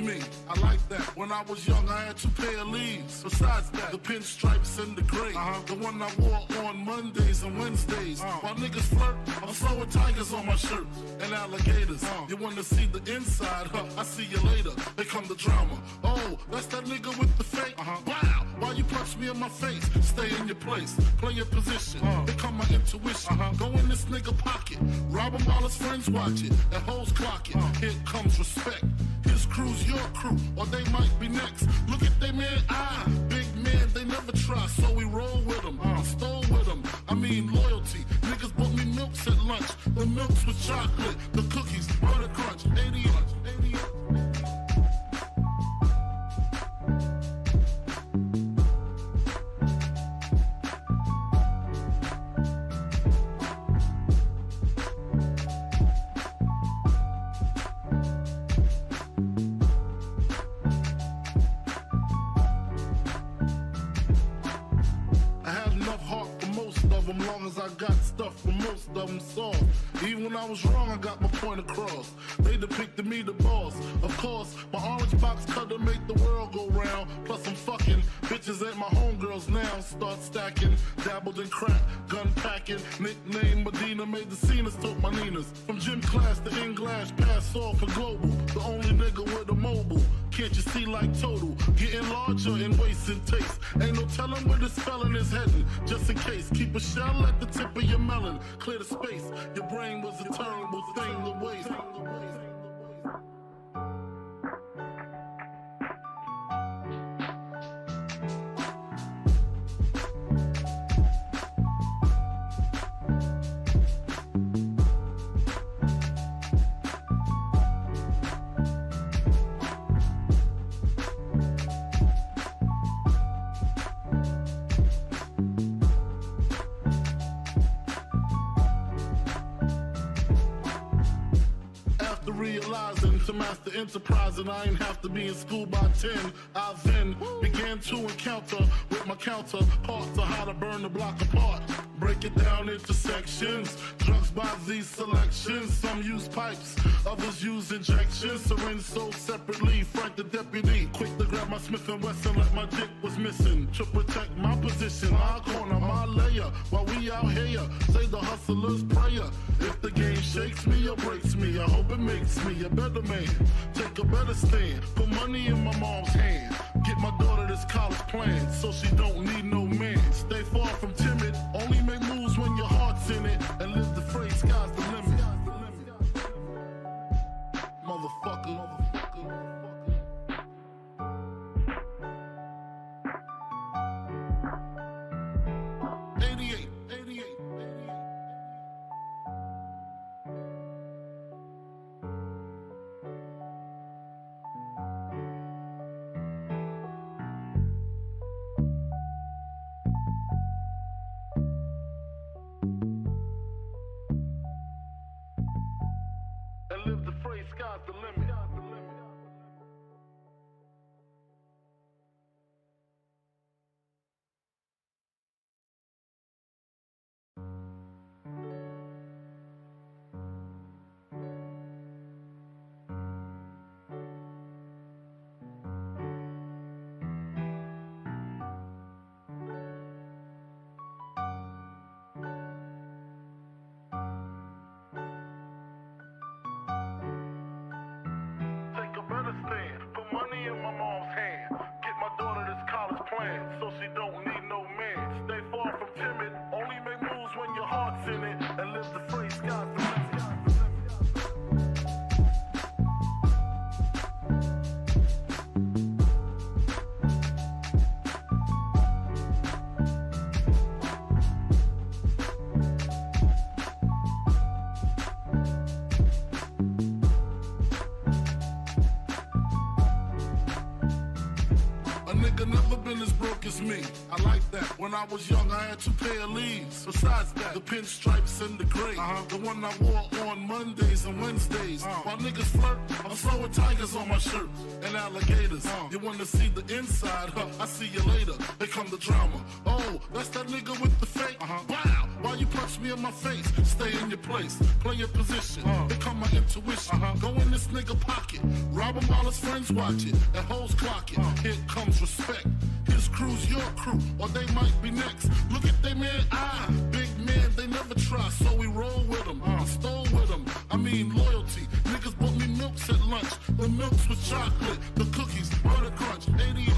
me. I like that. When I was young, I had 2 pair of leaves. Besides that, the pinstripes and the gray. The one I wore on Mondays and Wednesdays. While niggas flirt, I'm sewing tigers on my shirt and alligators. You wanna see the inside? I see you later. Here come the drama. Oh, that's that nigga with the fake. Wow, why you punch me in my face? Stay in your place, play your position. Here come my intuition. Go in this nigga pocket, rob him while his friends watch it. And hoes clock it. Here comes respect. His crew's your crew, or they might be next. Look at they man, big man, they never try, so we roll with them. I stole with them. I mean loyalty. Niggas bought me milks at lunch. The milks with chocolate, the cookies, butter crunch, 80 lunch, 80 lunch. Long as I got stuff for most of them soft. Even when I was wrong, I got my point across. They depicted me the boss. Of course, my orange box cutter make the world go round. Plus I'm fucking bitches ain't my homegirls now. Start stacking, dabbled in crack, gun packing. Nickname Medina, made the scenes, took my Ninas. From gym class to in-glass, pass off for global. The only nigga with a mobile. Can't you see like total? Getting larger in waist and taste. Ain't no telling where this felon is heading. Just in case, keep a shell at the tip of your melon. Clear the space. Your brain was a terrible thing to waste. To master enterprise, and I ain't have to be in school by 10. I then began to encounter with my counterparts of how to burn the block apart. Break it down into sections. Drugs by these selections. Some use pipes, others use injections. Syringe sold separately. Frank the deputy, quick to grab my Smith & Wesson like my dick was missing. To protect my position, my corner, my layer. While we out here, say the hustler's prayer. If the game shakes me or breaks me, I hope it makes me a better man. Take a better stand, put money in my mom's hand. Get my daughter this college plan, so she don't need no man. Stay far from timid, only make moves when your heart's in it. And live the phrase, sky's the limit. Motherfucker. Sky's the limit. Put money in my mom's hand. Get my daughter this college plan, so she don't need no man. Stay far from timid, only make moves when your heart's in it. And live the phrase, sky's the limit. Me. I like that. When I was young, I had 2 pair of leaves. Besides that, the pinstripes and the gray. The one I wore on Mondays and Wednesdays. While niggas flirt, I'm sewing tigers on my shirt and alligators. You wanna see the inside? I see you later. Here come the drama. Oh, that's that nigga with the fake. Wow, Why you punch me in my face? Stay in your place, play your position, become my intuition. Go in this nigga pocket, rob him while his friends watch it, and hoes clock it. Here comes respect. His crew's your crew, or they might be next. Look at they man, big man, they never try, so we roll with them, stole with them. I mean loyalty. Niggas bought me milks at lunch. The milks with chocolate, the cookies, butter crunch, 80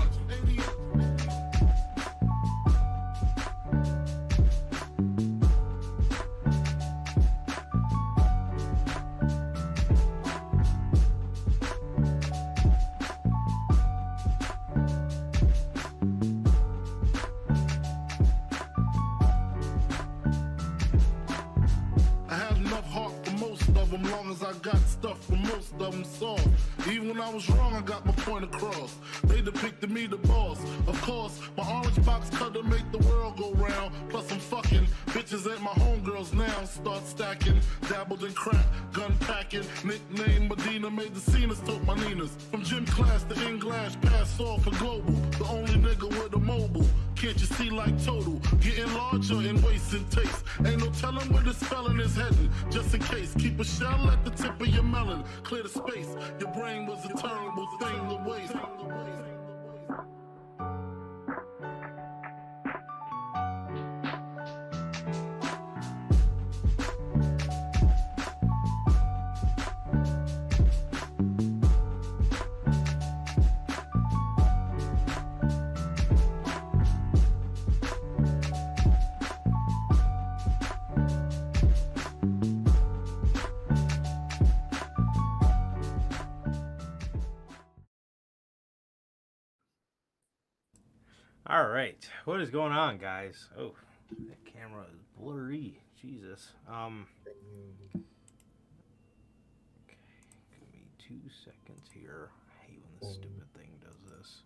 Even when I was wrong, I got my point across. They depicted me the boss. Of course, my orange box cutter make the world go round. Plus I'm fucking bitches ain't my homegirls now. Start stacking, dabbled in crack, gun packing. Nickname Medina, made the scenes, took my Ninas. From gym class to English, pass off for global. The only nigga with a mobile. Can't you see like total? Getting larger in waist and taste. Ain't no telling where this felon is heading. Just in case, keep a shell at the tip of your melon. Clear the space. Your brain was a terrible thing to waste. All right, what is going on, guys? Oh, that camera is blurry. Jesus. Okay, give me 2 seconds here. I hate when this stupid thing does this.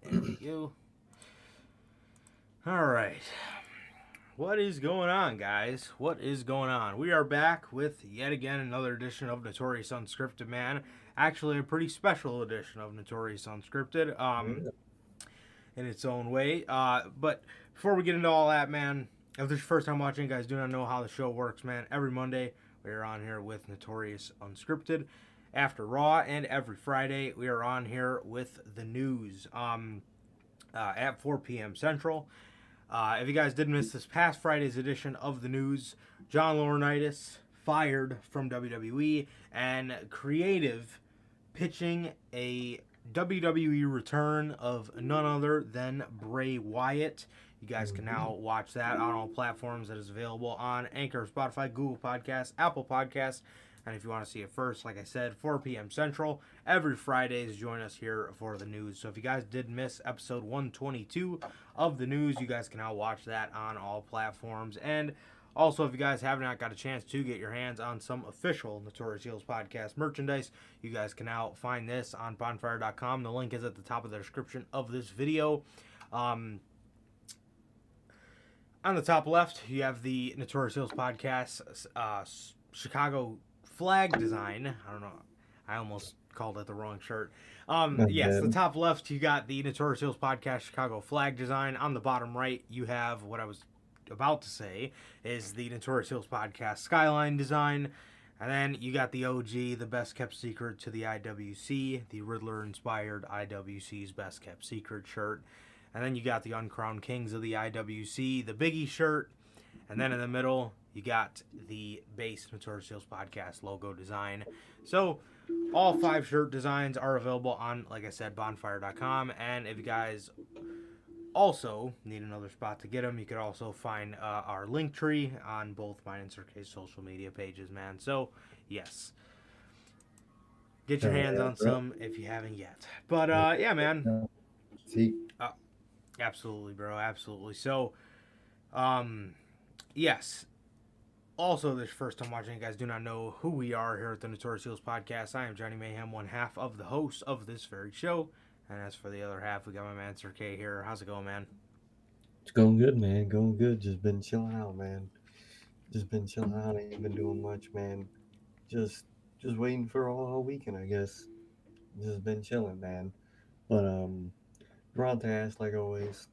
There we go. All right. What is going on, guys? What is going on? We are back with yet again another edition of Notorious Unscripted, man. Actually, a pretty special edition of Notorious Unscripted, in its own way. But before we get into all that, man, if this is your first time watching, guys, do not know how the show works, man. Every Monday, we are on here with Notorious Unscripted after Raw, and every Friday, we are on here with the news at 4 p.m. Central. If you guys did miss this past Friday's edition of the news, John Laurinaitis fired from WWE, and creative pitching a WWE return of none other than Bray Wyatt. You guys can now watch that on all platforms. That is available on Anchor, Spotify, Google Podcasts, Apple Podcasts. And if you want to see it first, like I said, 4 p.m. Central, every Fridays, join us here for the news. So if you guys did miss episode 122 of the news, you guys can now watch that on all platforms. And also, if you guys have not got a chance to get your hands on some official Notorious Heels podcast merchandise, you guys can now find this on bonfire.com. The link is at the top of the description of this video. On the top left, you have the Notorious Heels podcast Chicago flag design. I don't know. I almost called it the wrong shirt. Yes, the top left, you got the Notorious Heels podcast Chicago flag design. On the bottom right, you have what I was about to say is the Notorious Heels podcast skyline design. And then you got the OG, the best kept secret to the IWC, the Riddler inspired IWC's best kept secret shirt. And then you got the Uncrowned Kings of the IWC, the Biggie shirt. And then in the middle, you got the base Notorious Heels podcast logo design. So all 5 shirt designs are available on, like I said, bonfire.com. And if you guys also need another spot to get them, you could also find our link tree on both mine and Sir K's social media pages, man. So, yes. Get your hands on some if you haven't yet. But, yeah, man. Absolutely, bro. Absolutely. So, yes. Also, this first time watching, you guys do not know who we are here at the Notorious Heels podcast. I am Johnny Mayhem, one half of the host of this very show. And as for the other half, we got my man Sir K here. How's it going, man? It's going good, man. Going good. Just been chilling out, man. Just been chilling out. Ain't been doing much, man. Just waiting for all weekend, I guess. Just been chilling, man. But Durante asked like always,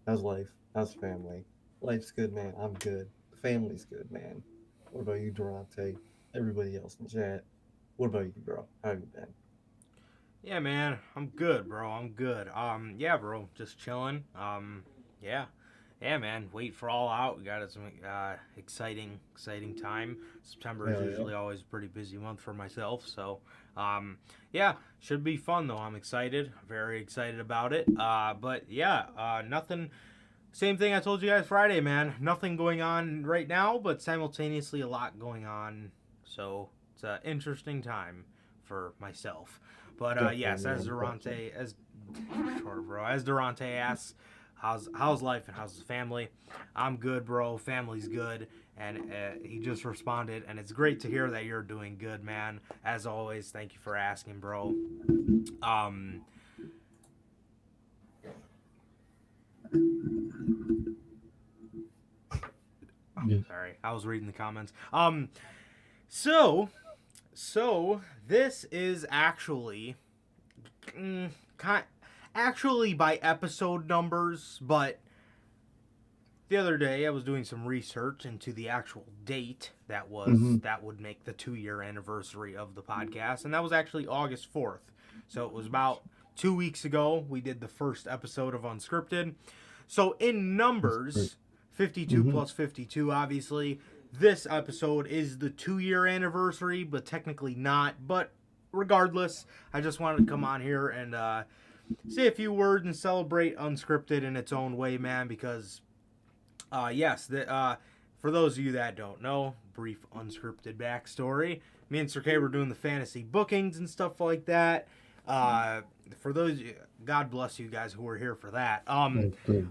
how's life? How's family? Life's good, man. I'm good. The family's good, man. What about you, Durante? Everybody else in chat. What about you, bro? How have you been? Yeah, man, I'm good, bro. I'm good. Yeah, bro, just chilling. Yeah, yeah, man. Wait for All Out. We got some exciting time. September is Hell yeah. usually always a pretty busy month for myself, so yeah, should be fun though. I'm excited, very excited about it. But yeah, nothing. Same thing I told you guys Friday, man. Nothing going on right now, but simultaneously a lot going on. So it's an interesting time for myself. But yes, Definitely, as man. Durante, as Durante asks, how's life and how's the family? I'm good, bro. Family's good, and he just responded, and it's great to hear that you're doing good, man. As always, thank you for asking, bro. Yes. Sorry, I was reading the comments. So this is actually, actually by episode numbers, but the other day I was doing some research into the actual date that would make the 2-year anniversary of the podcast, and that was actually August 4th. So it was about 2 weeks ago we did the first episode of Unscripted. So in numbers, 52 plus 52, obviously. This episode is the 2-year anniversary, but technically not. But regardless, I just wanted to come on here and say a few words and celebrate Unscripted in its own way, man, because, yes, for those of you that don't know, brief Unscripted backstory. Me and Sir K were doing the fantasy bookings and stuff like that. For those, God bless you guys who were here for that.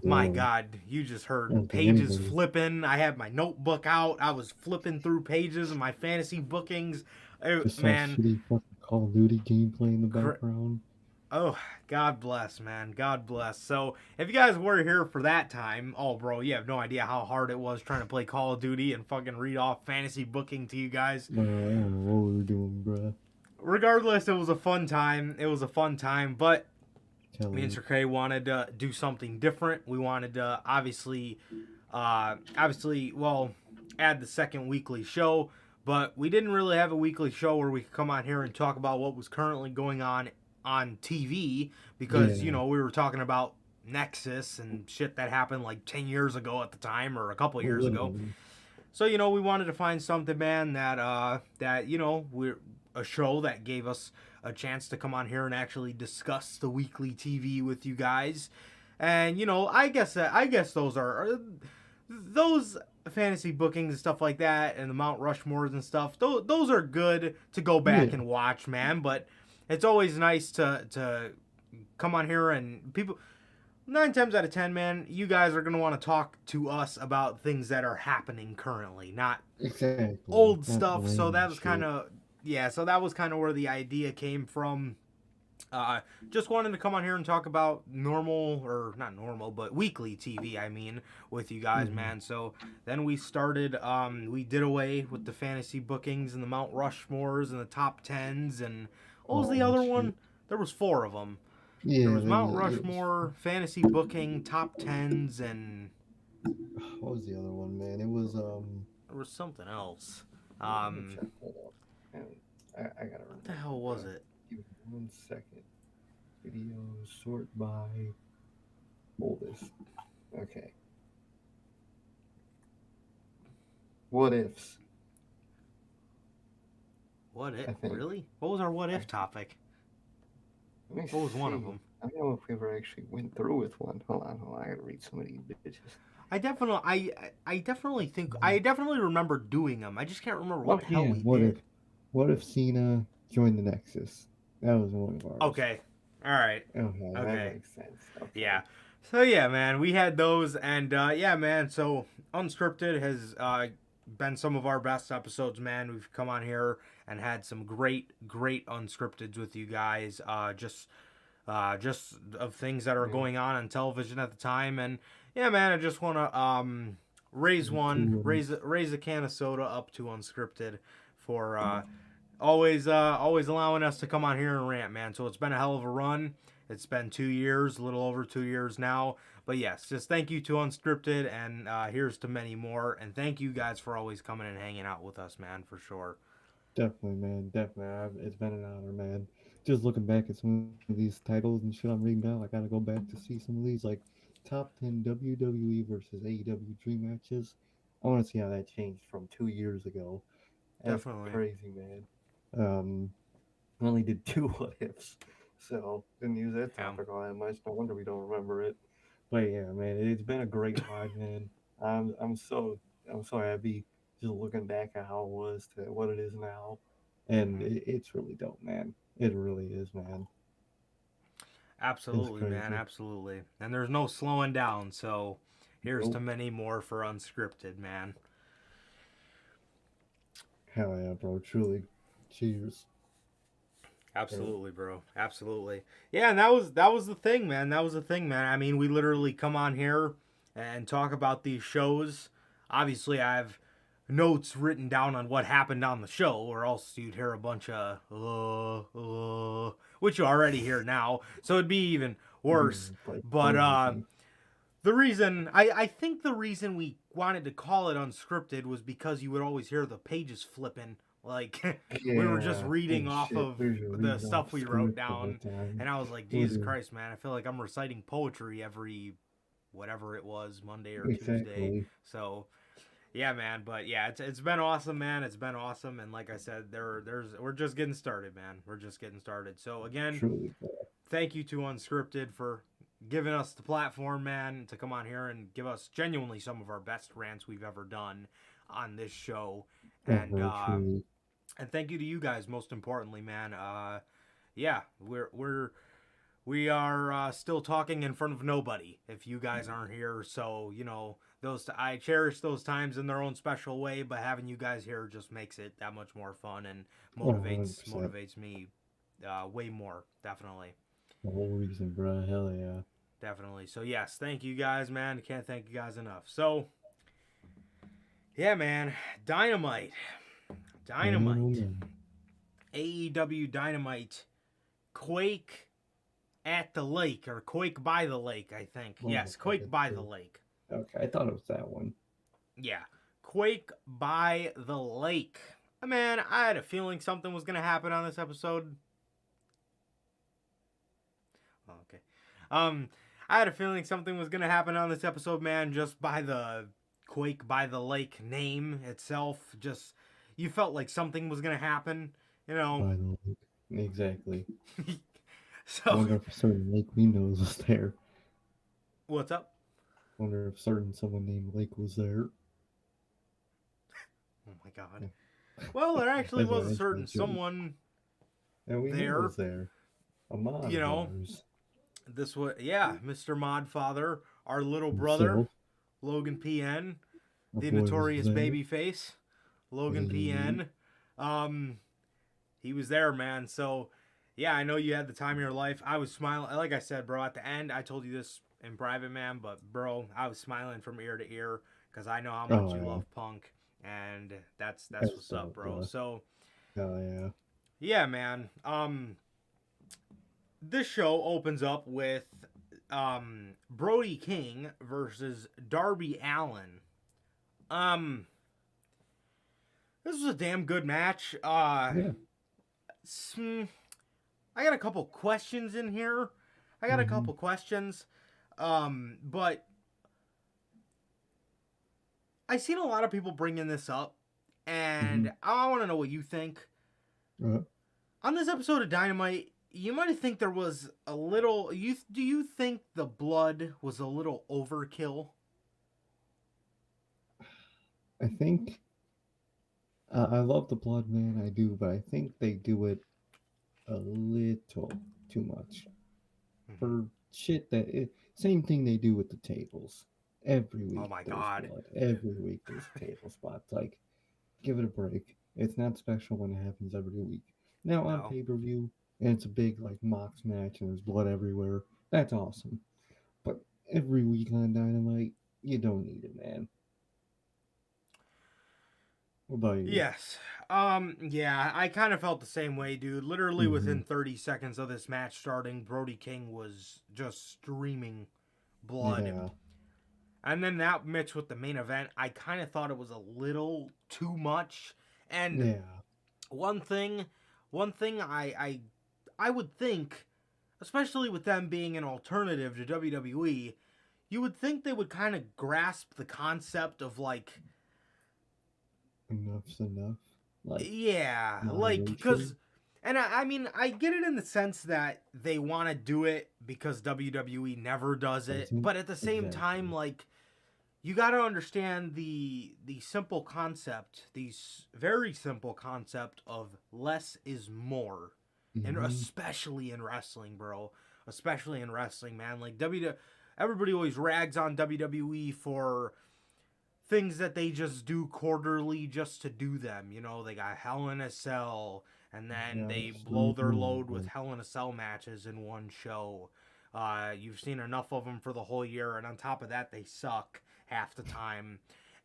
My God, you just heard pages flipping. I had my notebook out. I was flipping through pages of my fantasy bookings. Man, shitty fucking Call of Duty gameplay in the background. Oh, God bless, man. God bless. So, if you guys were here for that time, oh, bro, you have no idea how hard it was trying to play Call of Duty and fucking read off fantasy booking to you guys. I don't know what we were doing, bruh. Regardless, it was a fun time. But me and Sir K wanted to do something different. We wanted to obviously, add the second weekly show, but we didn't really have a weekly show where we could come on here and talk about what was currently going on TV because, we were talking about Nexus and shit that happened like 10 years ago at the time or a couple years ago. So, we wanted to find something, man, that we're a show that gave us a chance to come on here and actually discuss the weekly TV with you guys. And, I guess those fantasy bookings and stuff like that and the Mount Rushmores and stuff, those are good to go back and watch, man. But it's always nice to come on here and people, 9 times out of 10, man, you guys are going to want to talk to us about things that are happening currently, not old stuff. So that was kind of, so that was kind of where the idea came from. Just wanted to come on here and talk about weekly TV, I mean, with you guys, man. So then we started, we did away with the fantasy bookings and the Mount Rushmores and the top 10s and what was the other one? There was 4 of them. Yeah, there was Mount Rushmore, fantasy booking, top 10s, and what was the other one, man? It was there was something else. I gotta remember. What the hell was it? Give me 1 second. Video sort by oldest. Okay. What ifs? What if? Really? What was our what if topic? What was one of them? I don't know if we ever actually went through with one. Hold on. I gotta read some of these bitches. I definitely think I definitely remember doing them. I just can't remember what the hell we did. What if Cena joined the Nexus? That was one of ours. Okay. All right. Okay. That makes sense. Okay. Yeah. So yeah, man, we had those, and yeah, man. So Unscripted has been some of our best episodes, man. We've come on here and had some great Unscripteds with you guys. Just of things that are going on television at the time, and yeah, man, I just want to raise a can of soda up to Unscripted for always allowing us to come on here and rant, man. So it's been a hell of a run. It's been 2 years, a little over 2 years now. But yes, just thank you to Unscripted, and here's to many more. And thank you guys for always coming and hanging out with us, man, for sure. Definitely, man. Definitely. It's been an honor, man. Just looking back at some of these titles and shit I'm reading now, I gotta go back to see some of these, like top 10 WWE versus AEW dream matches. I want to see how that changed from 2 years ago. That's Definitely. crazy, man. I only did two what ifs, so didn't use that topic all that much. No wonder we don't remember it. But yeah, man, it's been a great ride, man. I'm so happy just looking back at how it was to what it is now, and it's really dope, man. It really is, man. Absolutely, man. Absolutely. And there's no slowing down. So here's to many more for Unscripted, man. Hell yeah, bro. Truly. Cheers. Absolutely, bro. Absolutely. Yeah, and that was the thing, man. That was the thing, man. I mean, we literally come on here and talk about these shows. Obviously, I have notes written down on what happened on the show, or else you'd hear a bunch of which you already hear now. So it'd be even worse. But the reason I think the reason we wanted to call it Unscripted was because you would always hear the pages flipping. Like, we were just reading off of the stuff we wrote down. And I was like, Jesus Christ, man, I feel like I'm reciting poetry every, whatever it was, Monday or Tuesday. So, yeah, man. But, yeah, it's been awesome, man. It's been awesome. And like I said, we're just getting started, man. We're just getting started. So, again, thank you to Unscripted for giving us the platform, man, to come on here and give us genuinely some of our best rants we've ever done on this show. And thank you to you guys, most importantly, man. Yeah, we are still talking in front of nobody if you guys aren't here. So, you know, I cherish those times in their own special way, but having you guys here just makes it that much more fun and motivates me way more, definitely. The whole reason, bro. Hell yeah. Definitely. So, yes, thank you guys, man. Can't thank you guys enough. So, yeah, man. Dynamite. AEW Dynamite. Quake at the Lake, or Quake by the Lake, I think. Yes, Quake by the Lake. Okay, I thought it was that one. Yeah. Quake by the Lake. Man, I had a feeling something was going to happen on this episode. Oh, okay. I had a feeling something was going to happen on this episode, man, just by the Quake by the Lake name itself. Just, you felt like something was going to happen, you know. By the lake. Exactly. So, I wonder if a certain Lake we know was there. What's up? I wonder if someone named Lake was there. Oh my god. Well, there actually was a certain someone there. Was there. A mod, you know. This was, yeah, Mr. Modfather, our little brother, Logan PN, the notorious babyface, Logan PN. He was there, man. So, yeah, I know you had the time of your life. I was smiling. Like I said, bro, at the end, I told you this in private, man, but, bro, I was smiling from ear to ear because I know how much you love Punk, and that's what's up, bro. So, yeah, man. This show opens up with Brody King versus Darby Allin. This was a damn good match. I got a couple questions in here. But I seen a lot of people bringing this up, and I want to know what you think. On this episode of Dynamite, you might think there was a little... Do you think the blood was a little overkill? I think... I love the blood, man, I do, but I think they do it a little too much. For shit same thing they do with the tables. Every week. Oh my god. Blood. Every week there's table spots. Like, give it a break. It's not special when it happens every week. Now, on pay-per-view, and it's a big, like, Mox match, and there's blood everywhere. That's awesome. But every week on Dynamite, you don't need it, man. What about you? Yes. Yeah, I kind of felt the same way, dude. Literally within 30 seconds of this match starting, Brody King was just streaming blood. Yeah. And then that mixed with the main event, I kind of thought it was a little too much. And Yeah. one thing I would think, especially with them being an alternative to WWE, you would think they would kind of grasp the concept of like, Enough's enough. Like, yeah, like, moderation. because, and I mean, I get it in the sense that they want to do it because WWE never does it, but at the same time, like, you got to understand the simple concept, the very simple concept of less is more, and especially in wrestling, bro. Especially in wrestling, man. Like everybody always rags on WWE for things that they just do quarterly just to do them. You know, they got Hell in a Cell, and then they blow their load with Hell in a Cell matches in one show. You've seen enough of them for the whole year, and on top of that, they suck half the time.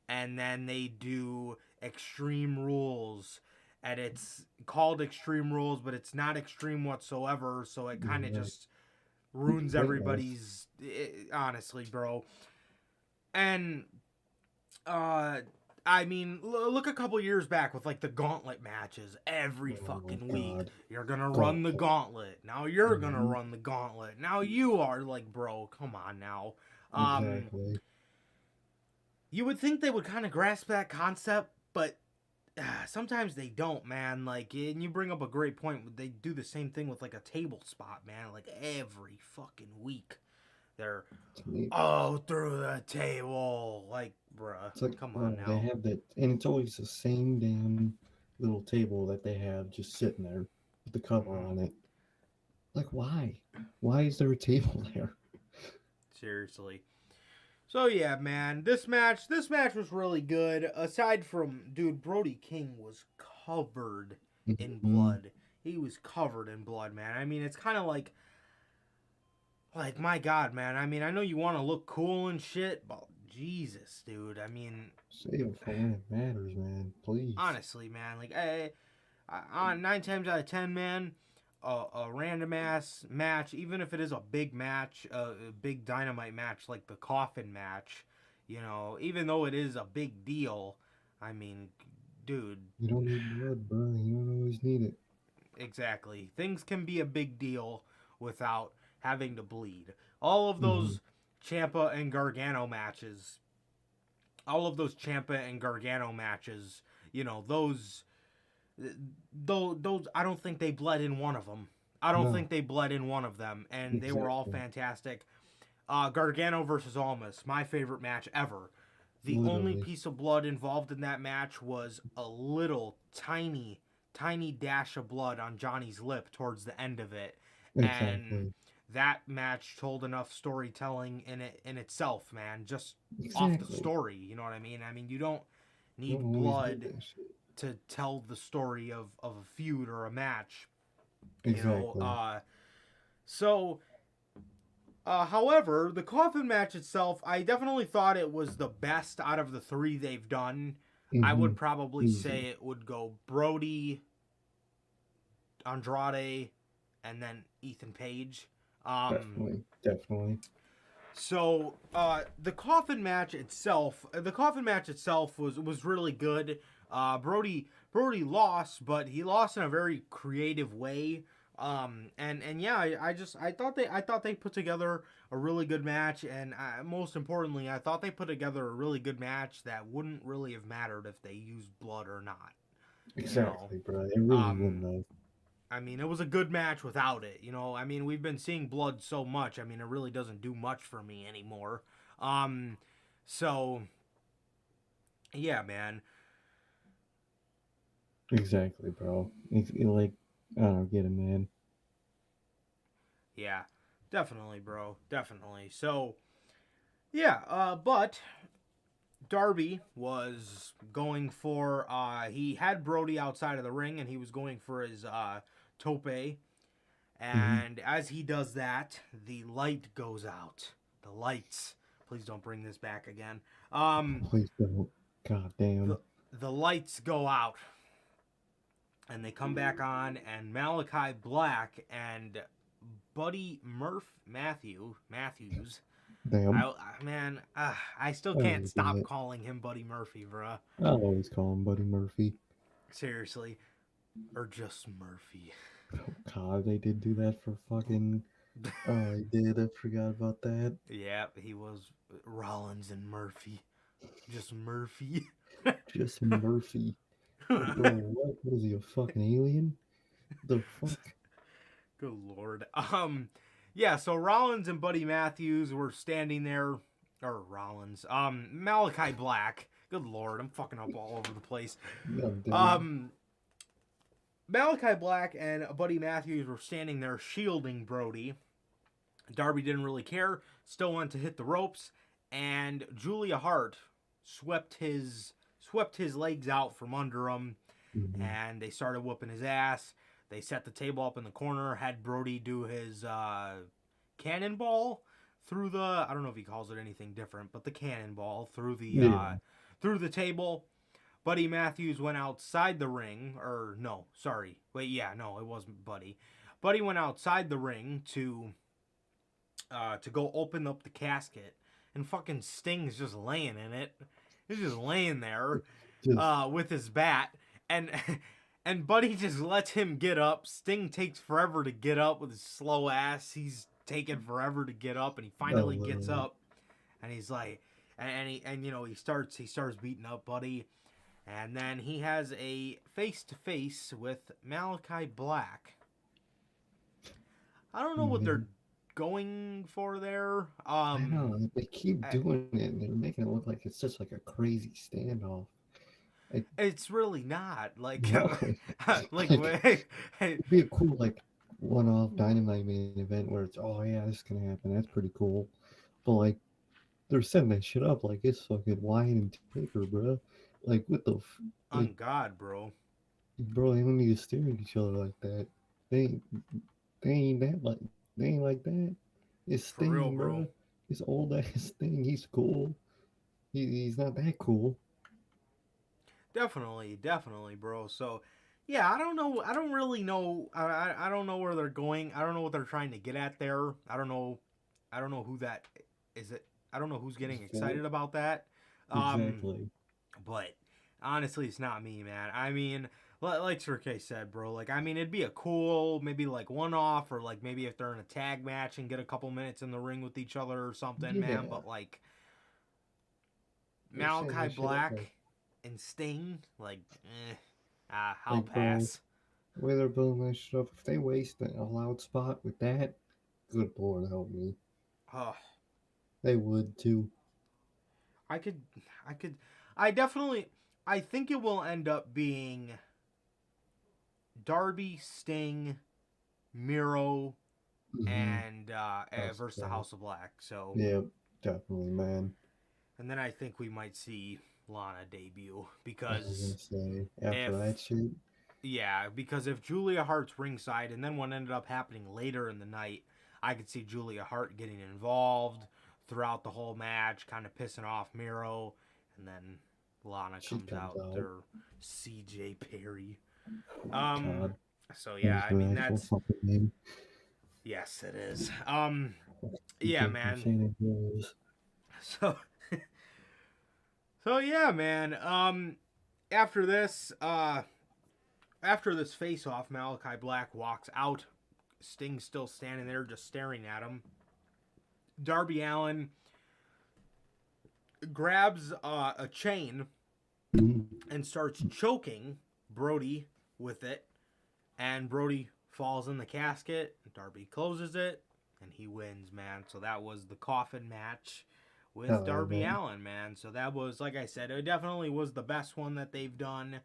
And then they do Extreme Rules, and it's called Extreme Rules, but it's not extreme whatsoever, so it kind of just ruins everybody's, honestly, bro. And I mean, look a couple years back with like the gauntlet matches every fucking week. You're gonna run the gauntlet. Now you're gonna run the gauntlet. Now you are, like, bro, come on now. Exactly. You would think they would kind of grasp that concept, but sometimes they don't, man. Like, and you bring up a great point. They do the same thing with like a table spot, man. Like every fucking week, they're through the table, like, bruh. It's like, come on now. They have that, and it's always the same damn little table that they have just sitting there with the cover on it. Like, why? Why is there a table there? Seriously. So yeah, man, this match was really good. Aside from, dude, Brody King was covered in blood. He was covered in blood, man. I mean, it's kind of like, my God, man. I mean, I know you want to look cool and shit, but Jesus, dude. I mean, save it for when it matters, man. Please. Honestly, man. Like, on 9 times out of 10, man, a random ass match, even if it is a big match, a big dynamite match like the coffin match, you know, even though it is a big deal, I mean, dude. You don't need blood, bro. You don't always need it. Exactly. Things can be a big deal without having to bleed. All of those Ciampa and Gargano matches, you know, those I don't think they bled in one of them. I don't think they bled in one of them, and they were all fantastic. Gargano versus Almas, my favorite match ever. The only piece of blood involved in that match was a little tiny dash of blood on Johnny's lip towards the end of it. And that match told enough storytelling in itself, man, just off the story, you know what I mean? I mean, you don't need blood to tell the story of a feud or a match, you know. However, the coffin match itself, I definitely thought it was the best out of the 3 they've done. I would probably say it would go Brody, Andrade, and then Ethan Page. Definitely. So, the coffin match itself was really good. Brody lost, but he lost in a very creative way. And yeah, I thought they put together a really good match, and most importantly, I thought they put together a really good match that wouldn't really have mattered if they used blood or not. Exactly, bro. It really wouldn't have. I mean, it was a good match without it, you know. I mean, we've been seeing blood so much. I mean, it really doesn't do much for me anymore. So yeah, man. Exactly, bro. Like, I don't get it, man. Yeah, definitely, bro. Definitely. So, yeah, but Darby was going for, he had Brody outside of the ring, and he was going for his tope. And as he does that, the light goes out. The lights. Please don't bring this back again. Please don't. God damn. the lights go out and they come back on, and Malachi Black and Buddy Matthews. Damn. I still can't stop calling him Buddy Murphy, bruh. I'll always call him Buddy Murphy. Seriously. Or just Murphy. Oh, God, they did do that for fucking... Oh, I did. I forgot about that. Yeah, he was Rollins and Murphy. Just Murphy. Just Murphy. Bro, what? What is he, a fucking alien? The fuck? Good Lord. Yeah, so Rollins and Buddy Matthews were standing there, or Rollins, Malachi Black. Good Lord, I'm fucking up all over the place. Yeah, Malachi Black and Buddy Matthews were standing there shielding Brody. Darby didn't really care, still went to hit the ropes, and Julia Hart swept his legs out from under him, and they started whooping his ass. They set the table up in the corner, had Brody do his cannonball through the, I don't know if he calls it anything different, but the cannonball through the table. Buddy Matthews went outside the ring, or no, sorry. Wait, yeah, no, it wasn't Buddy. Buddy went outside the ring to go open up the casket, and fucking Sting's just laying in it. He's just laying there with his bat, and Buddy just lets him get up. Sting takes forever to get up with his slow ass. He's taking forever to get up, and he finally gets up, and he's like, and you know, he starts beating up Buddy, and then he has a face-to-face with Malachi Black. I don't know what they're going for there. I know, they keep doing it, and they're making it look like it's just like a crazy standoff. It's really not. Like, No. It'd be a cool, like, one-off Dynamite main event where it's, oh yeah, this is gonna happen. That's pretty cool. But, like, they're setting that shit up like it's fucking Wyatt and Taker, bro. Like, what the... on God, bro. Bro, they don't need to stare at each other like that. They ain't like that. It's Sting, real, bro. It's old ass Sting. He's cool. He's not that cool. Definitely, bro. So, yeah, I don't know. I don't really know. I don't know where they're going. I don't know what they're trying to get at there. I don't know who that is. I don't know who's getting excited about that. Exactly. But honestly, it's not me, man. I mean, like Sir K said, bro. Like, I mean, it'd be a cool, maybe like one-off, or like maybe if they're in a tag match and get a couple minutes in the ring with each other or something, man. But like Malachi Black and Sting, like, I'll pass. The way they're building that shit up, if they waste a loud spot with that, good Lord help me. They would too. I think it will end up being Darby, Sting, Miro, and versus the House of Black. So yeah, definitely, man. And then I think we might see Lana debut, I because was gonna say, after that shit. Yeah, because if Julia Hart's ringside, and then what ended up happening later in the night, I could see Julia Hart getting involved throughout the whole match, kind of pissing off Miro, and then Lana comes out, or CJ Perry. God. So yeah, I mean, that's... Yes, it is. Yeah, man. So yeah, man. After this face-off, Malachi Black walks out. Sting's still standing there, just staring at him. Darby Allin grabs a chain and starts choking Brody with it, and Brody falls in the casket. Darby closes it, and he wins, man. So that was the coffin match with Darby Allin, man. So that was, like I said, it definitely was the best one that they've done.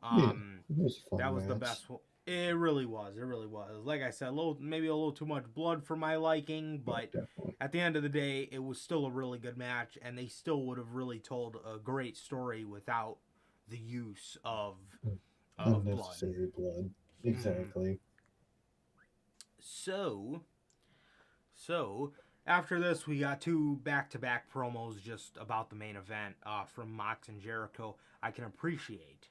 That was the best one. It really was. Like I said, maybe a little too much blood for my liking, but at the end of the day, it was still a really good match, and they still would have really told a great story without the use of unnecessary blood. Exactly. So After this, we got 2 back-to-back promos just about the main event from Mox and Jericho. I can appreciate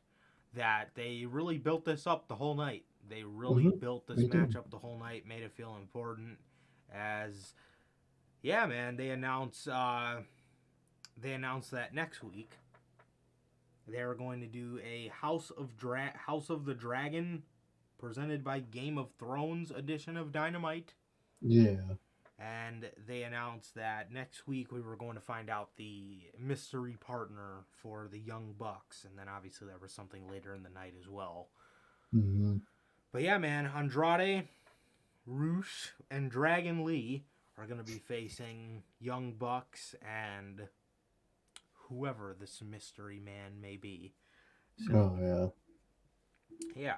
that they really built this up the whole night. They really built this They match did. up the whole night, made it feel important. As, yeah, man, they announced that next week they're going to do a House of the Dragon presented by Game of Thrones edition of Dynamite. Yeah. And they announced that next week we were going to find out the mystery partner for the Young Bucks. And then obviously there was something later in the night as well. Mm-hmm. But yeah, man, Andrade, Roosh, and Dragon Lee are going to be facing Young Bucks and whoever this mystery man may be. So, Oh, yeah. yeah.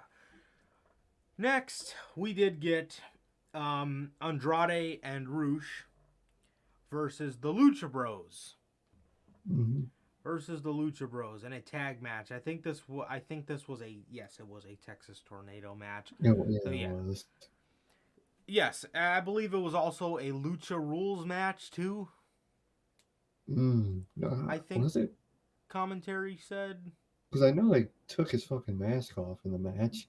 Next, we did get Andrade and Roosh versus the Lucha Bros. Mm-hmm. Versus the Lucha Bros in a tag match. I think this was a Texas Tornado match. Yeah, So, it was. Yes, I believe it was also a Lucha Rules match too. I think Was it? commentary said. Because I know they took his fucking mask off in the match.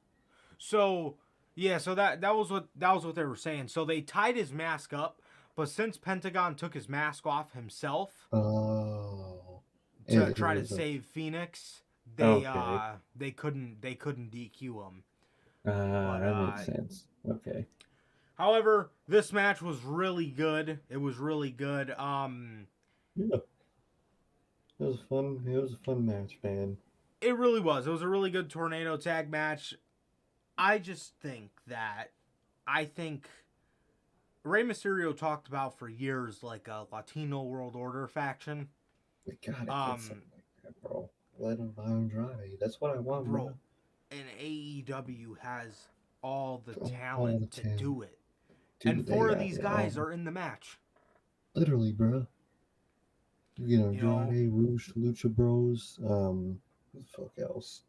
So yeah, so that was what they were saying. So they tied his mask up, but since Pentagon took his mask off himself Oh. to try to save Phoenix, they couldn't DQ him. That makes sense. Okay. However, this match was really good. It was really good. Yeah. It was fun. It was a fun match, man. It really was. It was a really good tornado tag match. I think Rey Mysterio talked about for years like a Latino World Order faction. We gotta get something like that, bro. Let him buy Andrade. That's what I want, bro. And AEW has all the All talent the to do it. Dude, And 4 of these guys are in the match. Literally, bro. You get Andrade, Roosh, Lucha Bros. Who the fuck else?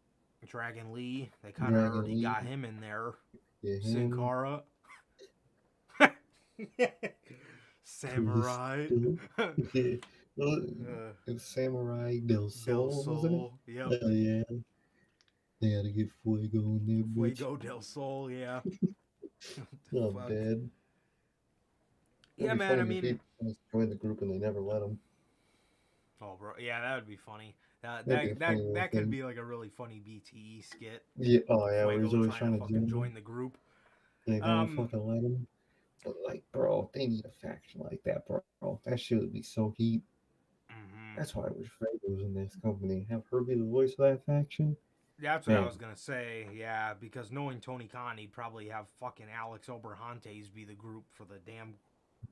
Dragon Lee. They kind of already got him in there. Yeah, Sin Cara. Samurai. It's Samurai Del Sol, wasn't it? Yep. Yeah. They had to get Fuego in there, bitch. Fuego Del Sol, yeah. I'm dead. Yeah, man, I mean... join the group and they never let him. Oh, bro. Yeah, that would be funny. That could be like a really funny BTE skit. Yeah, oh yeah, Fuego he's always trying to join the group. They don't fucking let him. But like, bro, they need a faction like that, bro. That shit would be so heat. Mm-hmm. That's why I wish Fuego was in this company. Have her be the voice of that faction. That's what I was gonna say, yeah, because knowing Tony Khan, he'd probably have fucking Alex Oberhantes be the group for the damn,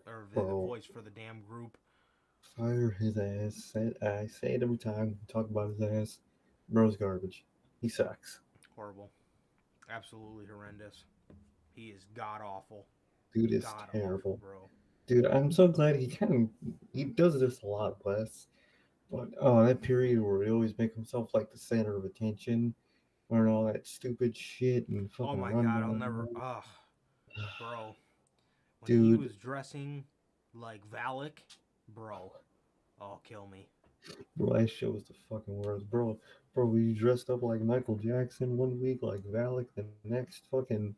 or the voice for the damn group. Fire his ass. I say it every time we talk about his ass. Bro's garbage. He sucks. Horrible. Absolutely horrendous. He is god awful. Dude is terrible. Awful, bro. Dude, I'm so glad he does this a lot less. But that period where he always make himself like the center of attention, wearing all that stupid shit and fucking. Oh my god, I'll never. Bro. When Dude, he was dressing like Valak, bro, kill me. Bro, that shit was the fucking worst, bro. Bro, you dressed up like Michael Jackson one week, like Valak the next, fucking.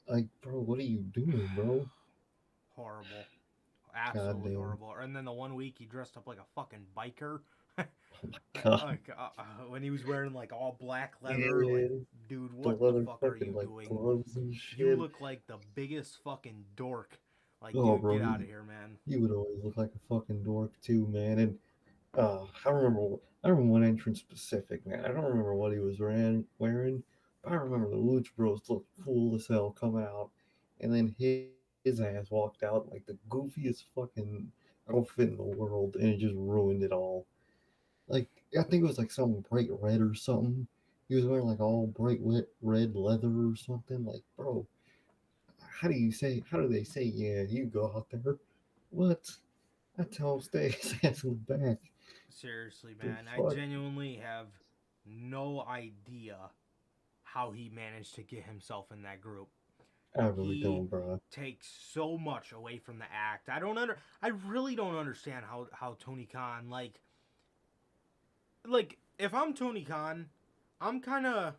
Like, bro, what are you doing, bro? Horrible. Absolutely horrible. And then the one week he dressed up like a fucking biker. When he was wearing like all black leather, like, dude, what the fuck are you doing? Gloves and shit. You look like the biggest fucking dork. Like, dude, bro, get out of here, man. You would always look like a fucking dork too, man. And I remember one entrance specific, man. I don't remember what he was wearing, but I remember the Lucha Bros looked cool as hell coming out, and then his ass walked out like the goofiest fucking outfit in the world, and it just ruined it all. Like, I think it was like some bright red or something. He was wearing like all bright red leather or something. Like, bro, how do they say, yeah, you go out there? What? I tell him stay his ass in the back. Seriously, man, I genuinely have no idea how he managed to get himself in that group. I really He don't, bro. takes so much away from the act. I really don't understand how Tony Khan like if I'm Tony Khan, I'm kind of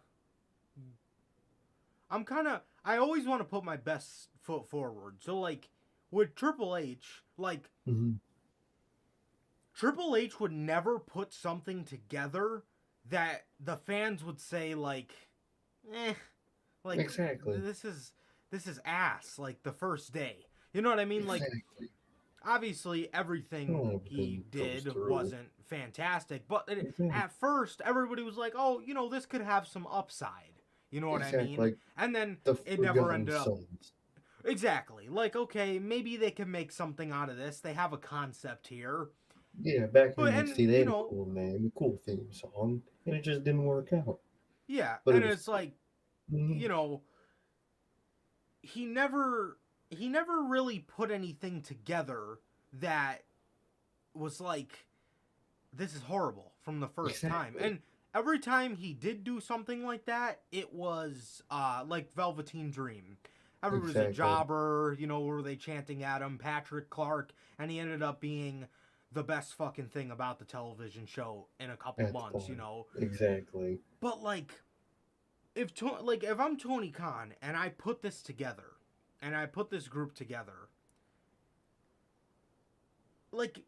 I always want to put my best foot forward. So like with Triple H, like Mm-hmm. Triple H would never put something together that the fans would say like, eh, like Exactly. this is ass. Like the first day, you know what I mean? Like Exactly. obviously everything Not he everything goes did through. wasn't fantastic, but Exactly. at first everybody was like, oh, you know, this could have some upside. You know what I Exactly. mean? Like And then the it never Forgotten ended up. Sons. Exactly. Like, okay, maybe they can make something out of this. They have a concept here. Yeah, back in But, NXT, and, they you had a know, cool name, a cool theme song, and it just didn't work out. yeah. But it And was, it's like, mhm, you know, he never, he never really put anything together that was like, this is horrible from the first time. exactly, And every time he did do something like that, it was like Velveteen Dream. Everybody's a exactly. jobber, you know, were they chanting at him, Patrick Clark, and he ended up being the best fucking thing about the television show in a couple At the months, you point, know. exactly. But like if I'm Tony Khan and I put this together and I put this group together, like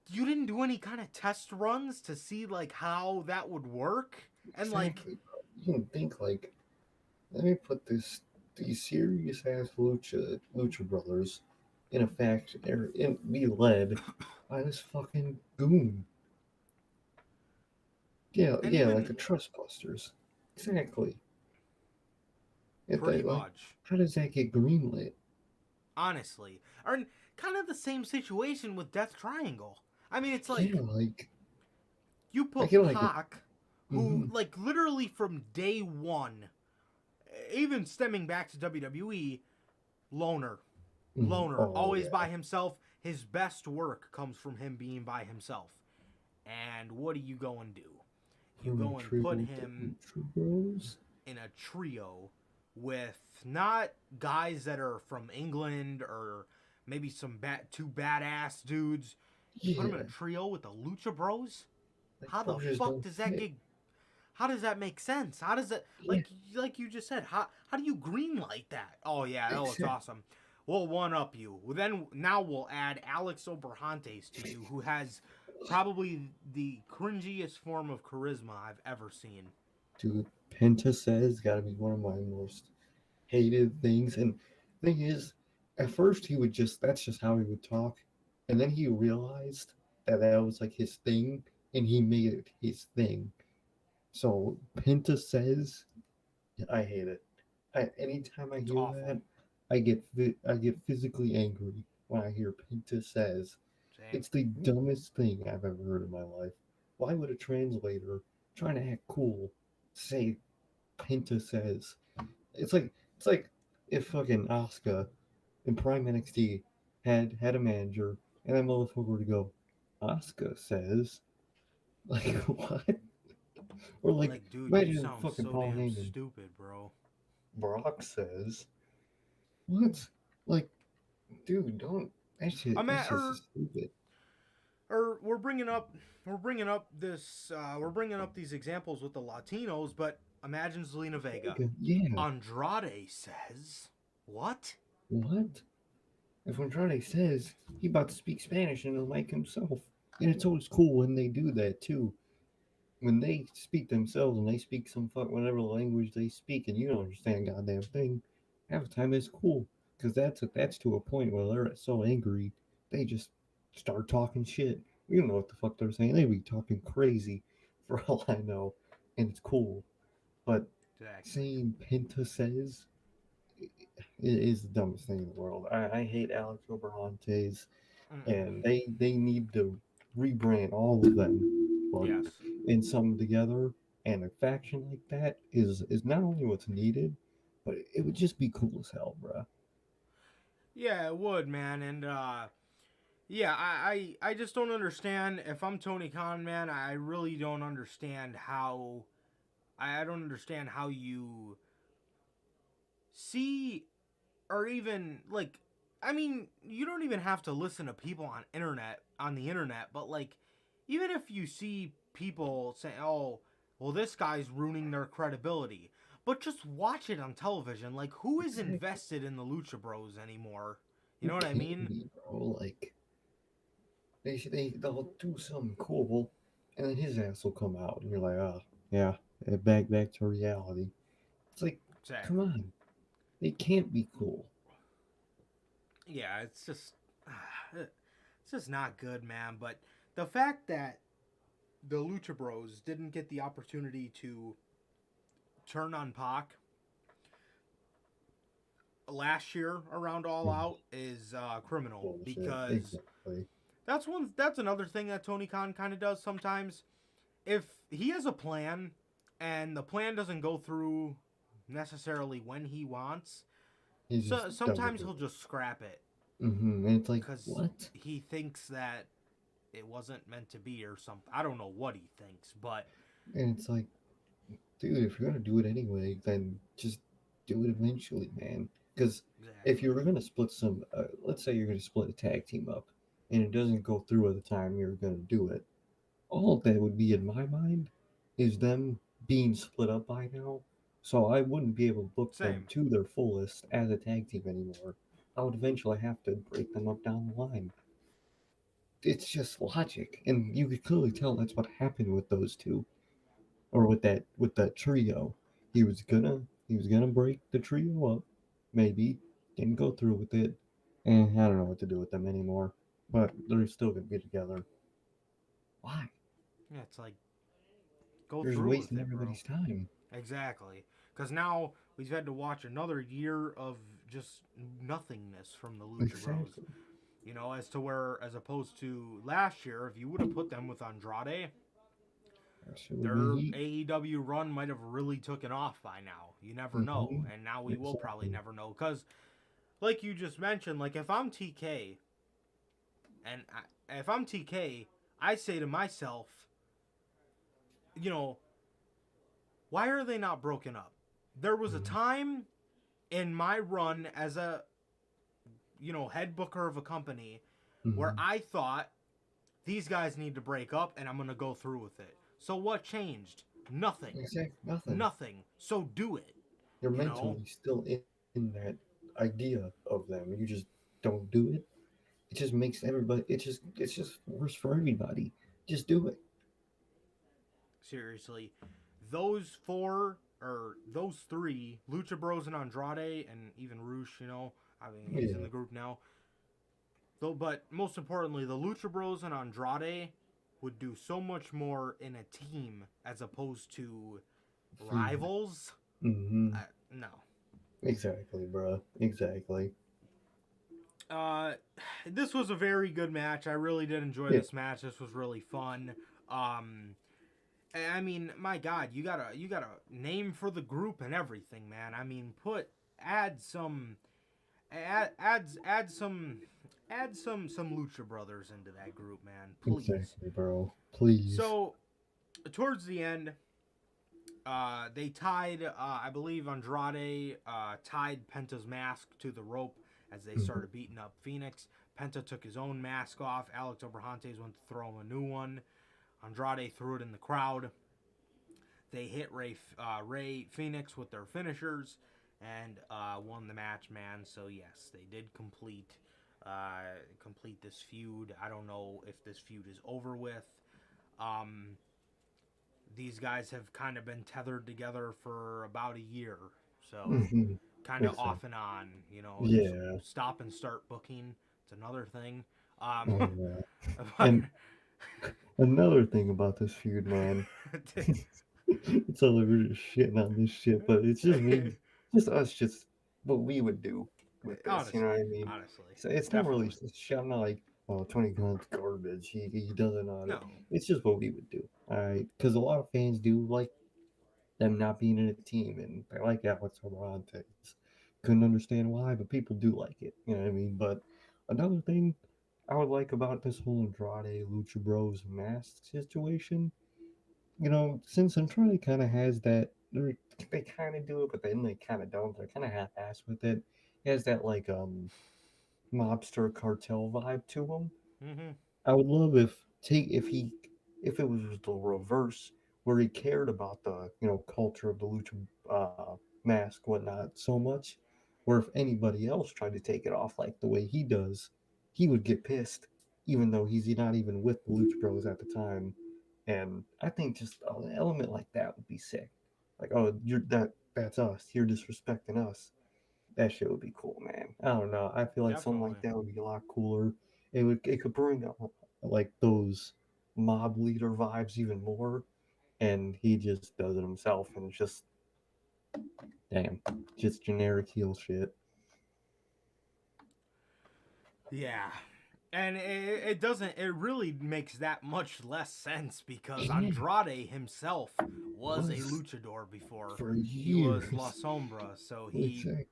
you didn't do any kind of test runs to see like how that would work and like Exactly, bro. You can think like, let me put these serious ass lucha brothers in a faction or in be led by this fucking goon. Yeah, and yeah, like even the Trustbusters. Exactly. If they pretty like, much how does that get greenlit? honestly are kind of the same situation with Death Triangle. I mean, it's Yeah, like you I put get like, Pac, who mm-hmm, like literally from day one, even stemming back to WWE, loner, mm-hmm. Oh always yeah, by himself. His best work comes from him being by himself. And what do you go and do? You from a go and trio put of the him Lucha Bros. in a trio with not guys that are from England or maybe two badass dudes. You put him in a Yeah, trio with the Lucha Bros. like How the bros just fuck don't does that fit. get? How does that make sense? How does that Yeah, like you just said? How do you greenlight that? Oh yeah, that looks exactly. awesome. We'll one up you. Well, then now we'll add Alex Oberhantes to you, who has probably the cringiest form of charisma I've ever seen. Dude, Penta says gotta be one of my most hated things. And thing is, at first he would just that's just how he would talk, and then he realized that that was like his thing, and he made it his thing. So Penta says, I hate it. Anytime I It's hear awful. that, I get physically angry when I hear Penta says. Same. It's the dumbest thing I've ever heard in my life. Why would a translator trying to act cool say Penta says? It's like if fucking Asuka in Prime NXT had a manager and that motherfucker were to go, Asuka says, like what? Or like Like, dude, you imagine sound fucking so Paul damn Heyman. stupid, bro. Brock says, what? Like, dude, don't. I'm That's at just stupid. or we're bringing up these examples with the Latinos, but imagine Zelina Vega. Yeah, Andrade says, "What?" what? If Andrade says he about to speak Spanish into the mic himself, and it's always cool when they do that too. When they speak themselves and they speak some fuck whatever language they speak, and you don't understand a goddamn thing, half the time it's cool because that's to a point where they're so angry they just start talking shit. You don't know what the fuck they're saying. They be talking crazy for all I know, and it's cool. But Exactly. saying Penta says is the dumbest thing in the world. I hate Alex Oberhantes, Mm-mm. and they need to rebrand all of them, like Yes. in some together. And a faction like that is not only what's needed, but it would just be cool as hell, bruh. Yeah, it would, man, and yeah, I just don't understand. If I'm Tony Khan, man, I really don't understand how. I don't understand how you see or even like, I mean, you don't even have to listen to people on the internet, but like, even if you see people say, "Oh, well, this guy's ruining their credibility," but just watch it on television. Like, who is Exactly. invested in the Lucha Bros anymore? You Who know what I can mean? be, bro? Like, they'll do something cool, and then his ass will come out, and you're like, oh, yeah, back to reality. It's like, come Exactly. on. They can't be cool. Yeah, it's just, it's just not good, man. But the fact that the Lucha Bros didn't get the opportunity to turn on Pac last year around All Mm, Out is criminal, bullshit. because Exactly. that's another thing that Tony Khan kind of does sometimes. If he has a plan and the plan doesn't go through necessarily when he wants, He so just doesn't sometimes do he'll it. just scrap it And it's like, because what? he thinks that it wasn't meant to be or something. I don't know what he thinks, but And it's like, dude, if you're gonna do it anyway, then just do it eventually, man. Because if exactly. you were gonna split let's say you're gonna split a tag team up, and it doesn't go through at the time you're gonna do it, all that would be in my mind is them being split up by now. So I wouldn't be able to book them Same. to their fullest as a tag team anymore. I would eventually have to break them up down the line. It's just logic, and you could clearly tell that's what happened with those two, or with that trio. He was gonna break the trio up, maybe didn't go through with it, and I don't know what to do with them anymore. But they're still gonna be together. Why? Yeah, it's like, go You're just through with wasting it, bro. everybody's time. Exactly. Because now we've had to watch another year of just nothingness from the Lucha Bros. Exactly. You know, as to where, as opposed to last year, if you would have put them with Andrade, That shit would be their heat. AEW run might have really taken off by now. You never know, Mm-hmm. and now we will probably Exactly. never know. Because, like you just mentioned, like if I'm TK, if I'm TK, I say to myself, you know, why are they not broken up? There was a Mm-hmm. time in my run as a, head booker of a company where Mm-hmm. I thought these guys need to break up and I'm going to go through with it. So what changed? Nothing. Exactly. Nothing. Nothing. So do it. You're You know? mentally still in that idea of them. You just don't do it. It just makes everybody. It's just worse for everybody. Just do it. Seriously. Those four, or those three, Lucha Bros and Andrade, and even Roosh, I mean, he's in Yeah. the group now. Though, but most importantly, the Lucha Bros and Andrade would do so much more in a team as opposed to Feud. rivals. Mm-hmm. No. Exactly, bro. Exactly. Uh, this was a very good match. I really did enjoy Yeah. this match. This was really fun. Um, I mean, my God, you got a name for the group and everything, man. I mean, add some add some Lucha Brothers into that group, man. Please. Exactly, bro. Please. So towards the end, they tied. I believe Andrade tied Penta's mask to the rope as they Mm-hmm. started beating up Phoenix. Penta took his own mask off. Alex Abrahantes went to throw him a new one. Andrade threw it in the crowd. They hit Ray Phoenix with their finishers and won the match, man. So yes, they did complete this feud. I don't know if this feud is over with. Um, these guys have kind of been tethered together for about a year, so Mm-hmm. kind of Exactly. off and on. Just Yeah. stop and start booking. It's another thing. Oh yeah. But And another thing about this feud, man. It's all like we're just shitting on this shit, but it's just me, just us, just what we would do with this. You know what honestly, I mean? honestly, So it's not really definitely just shit. I'm not like, oh, Tony Khan's garbage. He doesn't know it. no. It's just what we would do. All right, because a lot of fans do like them not being in a team, and they like Alex Rodriguez. Couldn't understand why, but people do like it. You know what I mean? But another thing I would like about this whole Andrade Lucha Bros mask situation, since Centrale kind of has that, they kind of do it, but then they kind of don't. They're kind of half-assed with it. He has that like mobster cartel vibe to him. Mm-hmm. I would love if it was the reverse, where he cared about the culture of the lucha mask whatnot so much, where if anybody else tried to take it off like the way he does, he would get pissed, even though he's not even with the Lucha Bros at the time. And I think just an element like that would be sick. Like, oh, that's us. You're disrespecting us. That shit would be cool, man. I don't know. I feel like something Definitely. like that would be a lot cooler. It could bring up like those mob leader vibes even more. And he just does it himself, and it's just damn, just generic heel shit. Yeah. And it doesn't, it really makes that much less sense because Yeah, Andrade himself was a was luchador before. for He was La years. Sombra, so Exactly.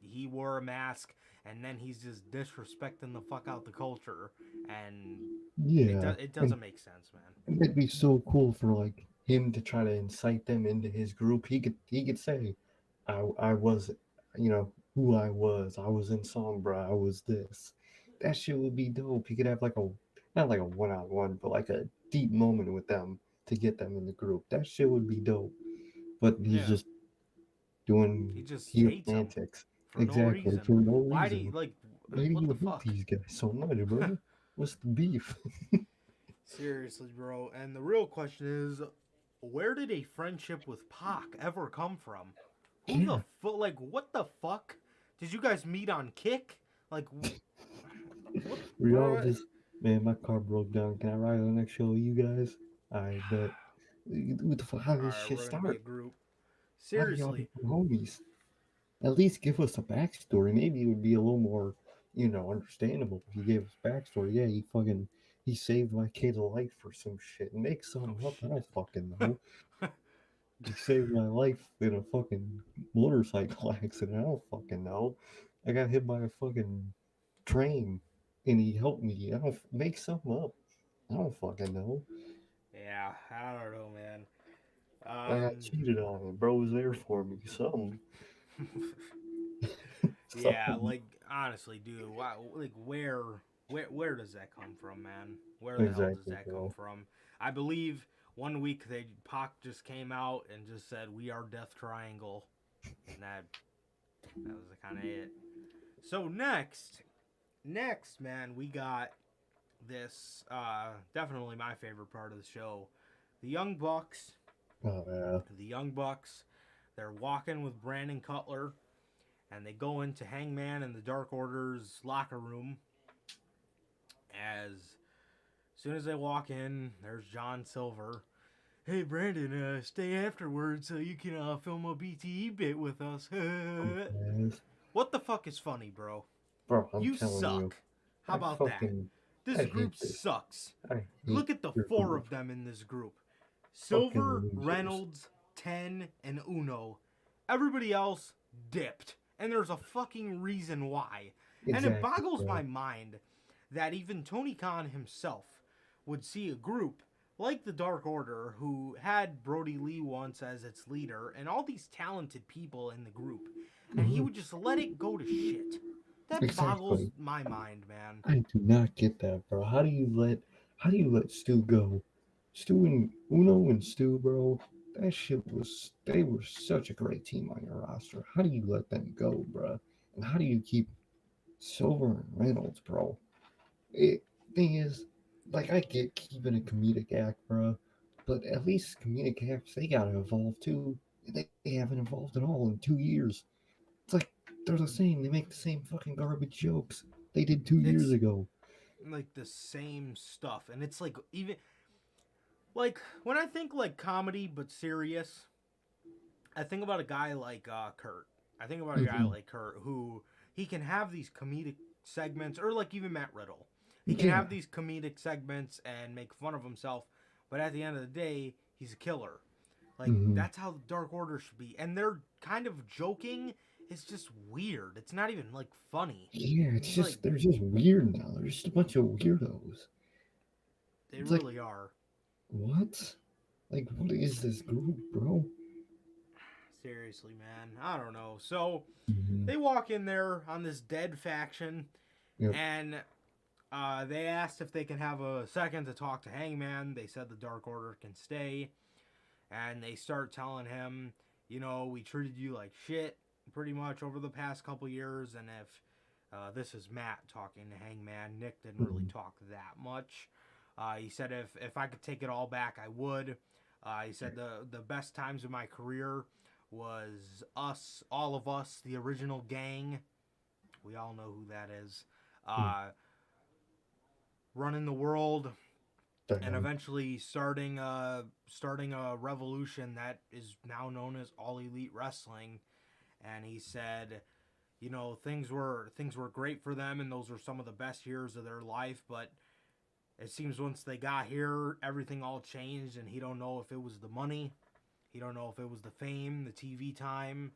he wore a mask, and then he's just disrespecting the fuck out the culture, and Yeah, it and doesn't make sense, man. it'd be so cool for like him to try to incite them into his group. He could say, I was, who I was. I was in Sombra. I was this. That shit would be dope. He could have like a not like a one on one, but like a deep moment with them to get them in the group. That shit would be dope. But he's Yeah, just doing he just heel hates him antics. for no Exactly, reason. for no Why do you reason. like? Why do What you the hate fuck? these guys so much, bro? What's the beef? Seriously, bro. And the real question is, where did a friendship with Pac ever come from? Who the Yeah, fuck? Like, what the fuck? Did you guys meet on Kick? Like, what? we all What? just, man, my car broke down. Can I ride on the next show with you guys? I bet. What the fuck? How did All this right, shit we're gonna be a start? group. How did y'all Seriously, become homies? At least give us a backstory. Maybe it would be a little more, understandable if you gave us backstory. Yeah, he saved my kid's life for some shit. Make oh something up. I shit. don't fucking know. He saved my life in a fucking motorcycle accident. I don't fucking know. I got hit by a fucking train, and he helped me. I don't make something up. I don't fucking know. Yeah, I don't know, man. I got cheated on, and bro was there for me. Something, Yeah, something. like honestly, dude, like where does that come from, man? Where the hell does Exactly, that come bro. from? I believe one week Pac just came out and just said we are Death Triangle, and that was kind of it. So next, man, we got this definitely my favorite part of the show, the Young Bucks. Oh yeah. The Young Bucks, they're walking with Brandon Cutler, and they go into Hangman and the Dark Order's locker room. As soon as they walk in, there's John Silver. Hey Brandon, stay afterwards so you can film a BTE bit with us. Yes. What the fuck is funny, bro? Bro, I'm You telling you, suck. How about that? I This hate group this. sucks. I hate Look at the your four group. of them in this group: Fucking Silver, losers. Reynolds, Ten, and Uno. Everybody else dipped. And there's a fucking reason why. And it Exactly, boggles my bro. mind that even Tony Khan himself would see a group like the Dark Order, who had Brody Lee once as its leader, and all these talented people in the group, and he Mhm. would just let it go to shit. That boggles Exactly. my mind, man. I do not get that, bro. How do you let Stu go? Stu and Uno and Stu, bro. They were such a great team on your roster. How do you let them go, bro? And how do you keep Silver and Reynolds, bro? It thing is, like I get keeping a comedic act, bro, but at least comedic acts they gotta evolve too. They haven't evolved at all in 2 years. It's like they're the same. They make the same fucking garbage jokes they did 2 years It's ago. like the same stuff, and it's like even like when I think like comedy but serious, I think about a guy like Kurt. I think about a guy Hmm. like Kurt who he can have these comedic segments, or like even Matt Riddle. He can Yeah. have these comedic segments and make fun of himself, but at the end of the day, he's a killer. Like Hmm. that's how the Dark Order should be, and they're kind of joking. It's just weird. It's not even like funny. Yeah, It's like they're just weird now. They're just a bunch of weirdos. they It's like, really are. what? Like, what is this group, bro? Seriously, man. I don't know. So Mm-hmm. they walk in there on this dead faction, Yep. and they asked if they can have a second to talk to Hangman. They said the Dark Order can stay, and they start telling him, you know, we treated you like shit pretty much over the past couple years, and if this is Matt talking to Hangman, Nick didn't really Mm-hmm. talk that much. He said if I could take it all back, I would. He said the best times of my career was us, all of us, the original gang. We all know who that is. Uh, Running the world, and Damn. eventually starting a revolution that is now known as All Elite Wrestling. And he said, you know, things were great for them, and those were some of the best years of their life. But it seems once they got here, everything all changed, and he don't know if it was the money, he don't know if it was the fame, the TV time,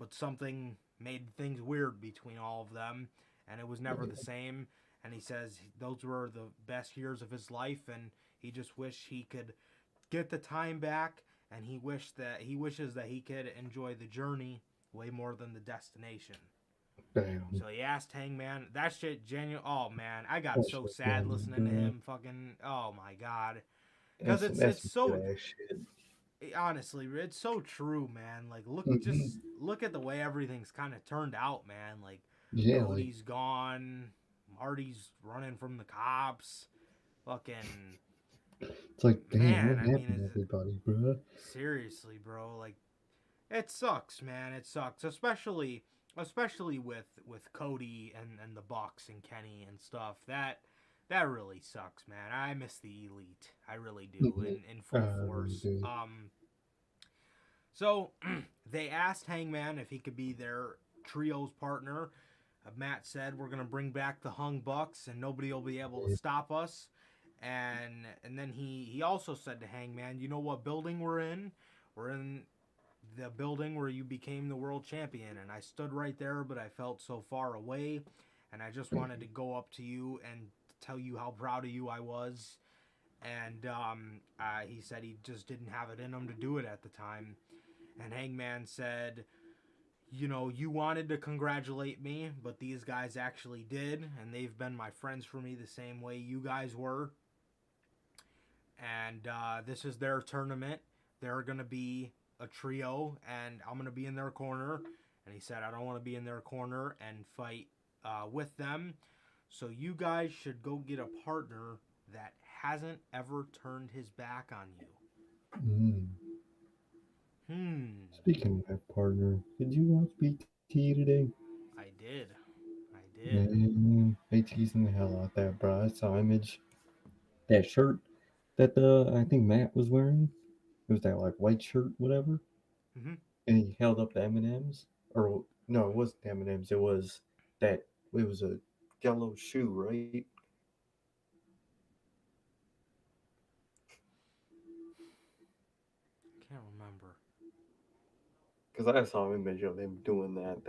but something made things weird between all of them, and it was never the same. And he says those were the best years of his life, and he just wished he could get the time back, and he wishes that he could enjoy the journey way more than the destination. Damn. So he asked Hangman. That shit genuine. Oh man, I got That so shit's sad funny, listening to bro. him. Fucking. Oh my god. Because That's it's some so, good ass shit. honestly, it's so true, man. Like Mm-hmm. just look at the way everything's kind of turned out, man. Like Yeah, like Cody's gone, Marty's running from the cops. Fucking it's like, damn, man. what I mean, happened to everybody, bro? seriously, bro. Like it sucks, man. It sucks, especially with Cody and the Bucks and Kenny and stuff. That really sucks, man. I miss the Elite. I really do Mm-hmm. in I full really force. do. So they asked Hangman if he could be their trio's partner. Matt said we're gonna bring back the Hung Bucks and nobody will be able to stop us. And then he also said to Hangman, you know what building we're in? We're in the building where you became the world champion, and I stood right there, but I felt so far away, and I just wanted to go up to you and tell you how proud of you I was. And he said he just didn't have it in him to do it at the time. And Hangman said, you know, you wanted to congratulate me, but these guys actually did, and they've been my friends for me the same way you guys were. And this is their tournament. They're going to be a trio, and I'm going to be in their corner. And he said, I don't want to be in their corner and fight with them. So you guys should go get a partner that hasn't ever turned his back on you. Mm. Hmm. Speaking of that partner, did you watch BT today? I did. I did. Man, they teasing the hell out that, bro. I saw image that shirt that I think Matt was wearing. It was that like white shirt, whatever, Mm-hmm. and he held up the M and M's, or no, it wasn't M and M's. It was that. It was a yellow shoe, right? Can't remember. Because I saw an image of him doing that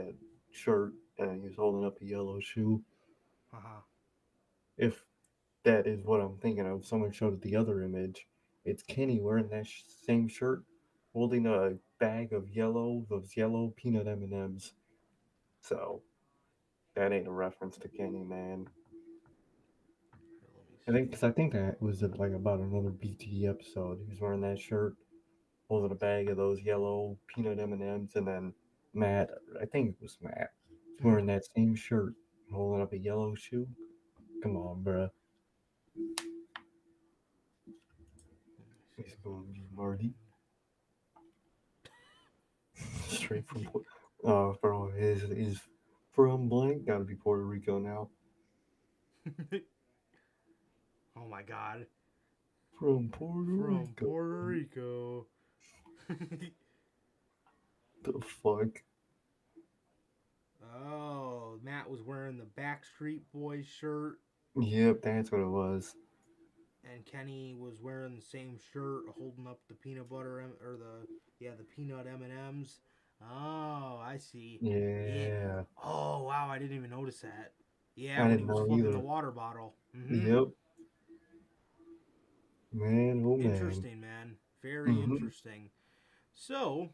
shirt, and he was holding up a yellow shoe. Uh-huh. If that is what I'm thinking of, someone showed the other image. It's Kenny wearing that same shirt, holding a bag of those yellow peanut M and M's. So that ain't a reference to Kenny, man. Here, let me I think see. because I think that was like about another BT episode. He was wearing that shirt, holding a bag of those yellow peanut M and M's, and then Matt, I think it was Matt, was Mm-hmm. wearing that same shirt, holding up a yellow shoe. Come on, bruh. Let me see He's if I going to can be Marty. find. Straight from bro, his from blank gotta be Puerto Rico now. Oh my god. From Puerto From Rico. Puerto Rico. The fuck? Oh, Matt was wearing the Backstreet Boys shirt, Yep, that's what it was. and Kenny was wearing the same shirt, holding up the peanut butter or the peanut M and M's. Oh, I see. Yeah. Yeah, Oh wow, I didn't even notice that. Yeah, I when he didn't was know flipping the either. water bottle. Mm-hmm. Yep, man, oh man. Interesting, man. Very Mm-hmm. interesting. So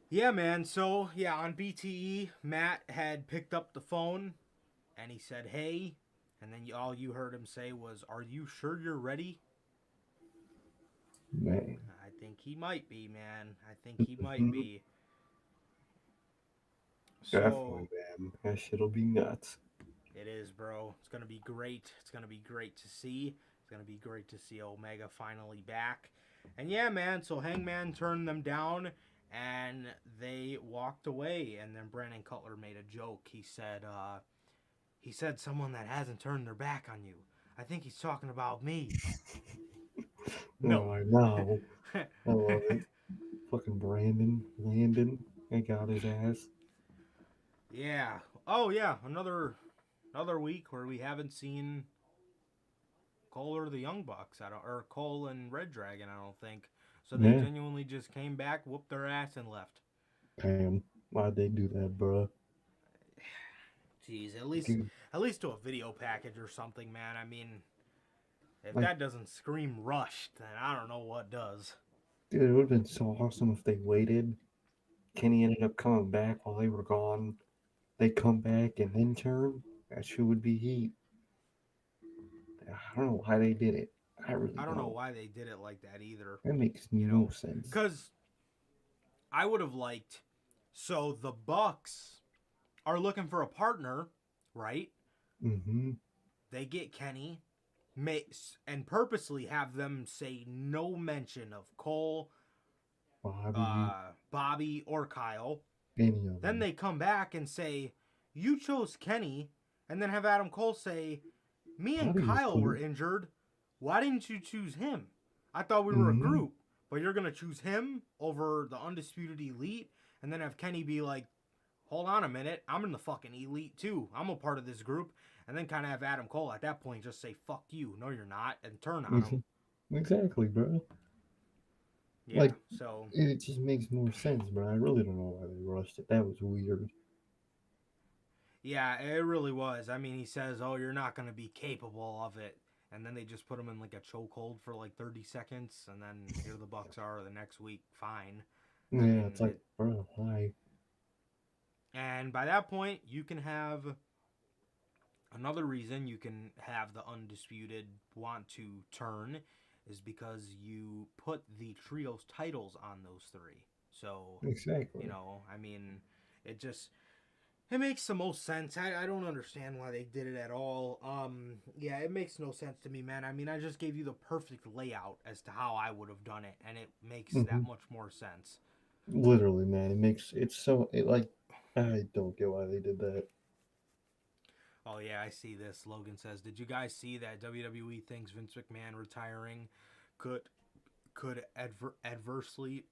Yeah, man. So, yeah, on BTE, Matt had picked up the phone and he said, "Hey," and then all you heard him say was, "Are you sure you're ready?" Man. I think he might be, man. I think he might Mhm. be. Definitely, So, man. That shit'll be nuts. it is, bro. It's going to be great. It's going to be great to see. It's going to be great to see Omega finally back. And yeah, man, so Hangman turned them down and they walked away. And then Brandon Cutler made a joke. He said someone that hasn't turned their back on you. I think he's talking about me. No. Oh, no. I love it. Fucking Brandon, Landon, I got his ass. Yeah. Oh yeah, another week where we haven't seen Cole or the Young Bucks. I don't or Cole and ReDragon, I don't think. So they Yeah, genuinely just came back, whooped their ass, and left. Pam. Why'd they do that, bruh? Jeez, Dude, at least do a video package or something, man. I mean, if like, that doesn't scream rushed, then I don't know what does. dude, it would have been so awesome if they waited. Kenny ended up coming back while they were gone. They come back and then turn. That shit would be heat. I don't know why they did it. I really I don't know don't. why they did it like that either. That makes You no know, sense. because I would have liked. So the Bucks are looking for a partner, right? Mm-hmm. They get Kenny, and purposely have them say no mention of Cole, Bobby, Bobby, or Kyle. any of Then them. they come back and say, "You chose Kenny," and then have Adam Cole say, "Me and Bobby was Kyle were cool. injured. Why didn't you choose him? I thought we were a Mm-hmm. group, but you're gonna choose him over the Undisputed Elite," and then have Kenny be like, "Hold on a minute, I'm in the fucking Elite too. I'm a part of this group." And then kind of have Adam Cole at that point just say, "Fuck you, no you're not," and turn on him. Exactly, bro. Yeah, Like, so it just makes more sense, bro. I really don't know why they rushed it. That was weird. yeah, it really was. I mean, he says, "Oh, you're not going to be capable of it," and then they just put him in like a chokehold for like 30 seconds, and then here the Bucks are the next week. Fine. I Yeah, mean, it's like, bro, why? and by that point, you can have another reason you can have the Undisputed want to turn is because you put the trios titles on those three. So, Exactly. I mean, it just it makes the most sense. I don't understand why they did it at all. Yeah, it makes no sense to me, man. I mean, I just gave you the perfect layout as to how I would have done it, and it makes Hmm. that much more sense. Literally, man. It I don't get why they did that. Oh yeah, I see this. Logan says, "Did you guys see that WWE thinks Vince McMahon retiring could adversely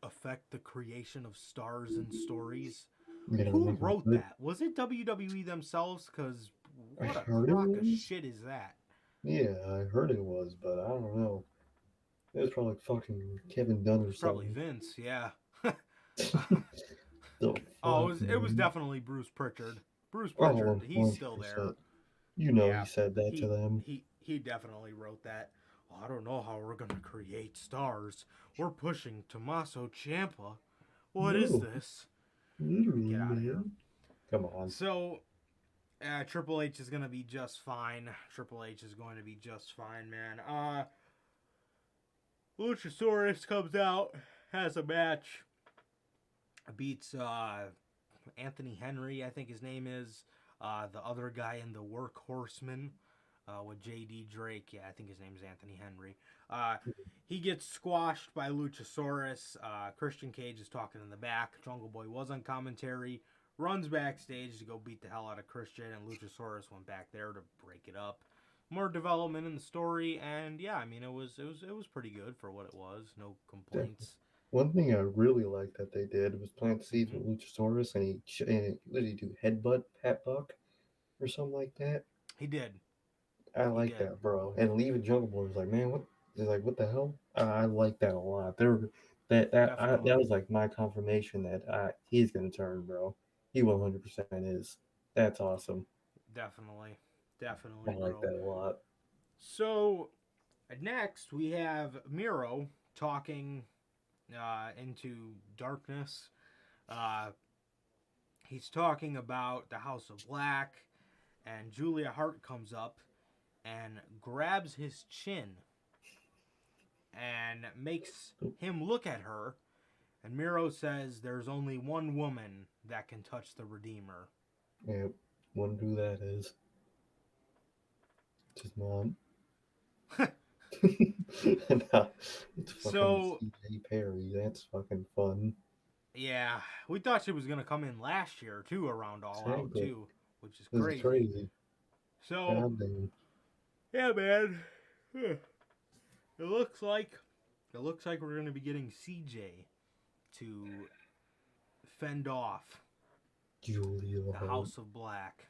affect the creation of stars and stories?" You know, Who make them wrote good. that? Was it WWE themselves? Cause I what a heard it crock of was. shit is that? Yeah, I heard it was, but I don't know. It was probably fucking Kevin Dunn It or was probably something. Vince, yeah. The Oh, fuck, it was man? definitely Bruce Pritchard. Bruce Oh, Pritchard, he's still there. 100%. You know he Yeah, said that to he them. he definitely wrote that. "Oh, I don't know how we're gonna create stars. We're pushing Tommaso Ciampa. What is No, this? literally, Get out of here." man. Come on. So, Triple H is gonna be just fine. Triple H is going to be just fine, man. Luchasaurus comes out, has a match, beats Anthony Henry, I think his name is. The other guy in the Workhorseman with JD Drake. Yeah, I think his name is Anthony Henry. He gets squashed by Luchasaurus. Christian Cage is talking in the back. Jungle Boy was on commentary. Runs backstage to go beat the hell out of Christian, and Luchasaurus went back there to break it up. More development in the story, and yeah, I mean it was pretty good for what it was. No Definitely. complaints. One thing I really liked that they did was plant seeds Mm-hmm. with Luchasaurus, and what did he do? Headbutt Pat Buck or something like that. He did. I He like did. that, bro. And leaving Jungle Boy was like, man, what? He's like, what the hell? I like that a lot. That Definitely. was like my confirmation that he's gonna turn, bro. He 100% is. That's awesome. Definitely. I Definitely, like bro. that a lot. So next we have Miro talking into darkness. He's talking about the House of Black, and Julia Hart comes up and grabs his chin and makes him look at her. And Miro says there's only one woman that can touch the Redeemer. Yeah, wonder who that is. It's his mom. Nah, it's fucking So, C.J. Perry. That's fucking fun. yeah, we thought she was going to come in last year, too, around All Out, Exactly. too, which is This crazy. is crazy. So, God damn. yeah, man. It looks like we're going to be getting CJ to fend off Julia the Hart. House of Black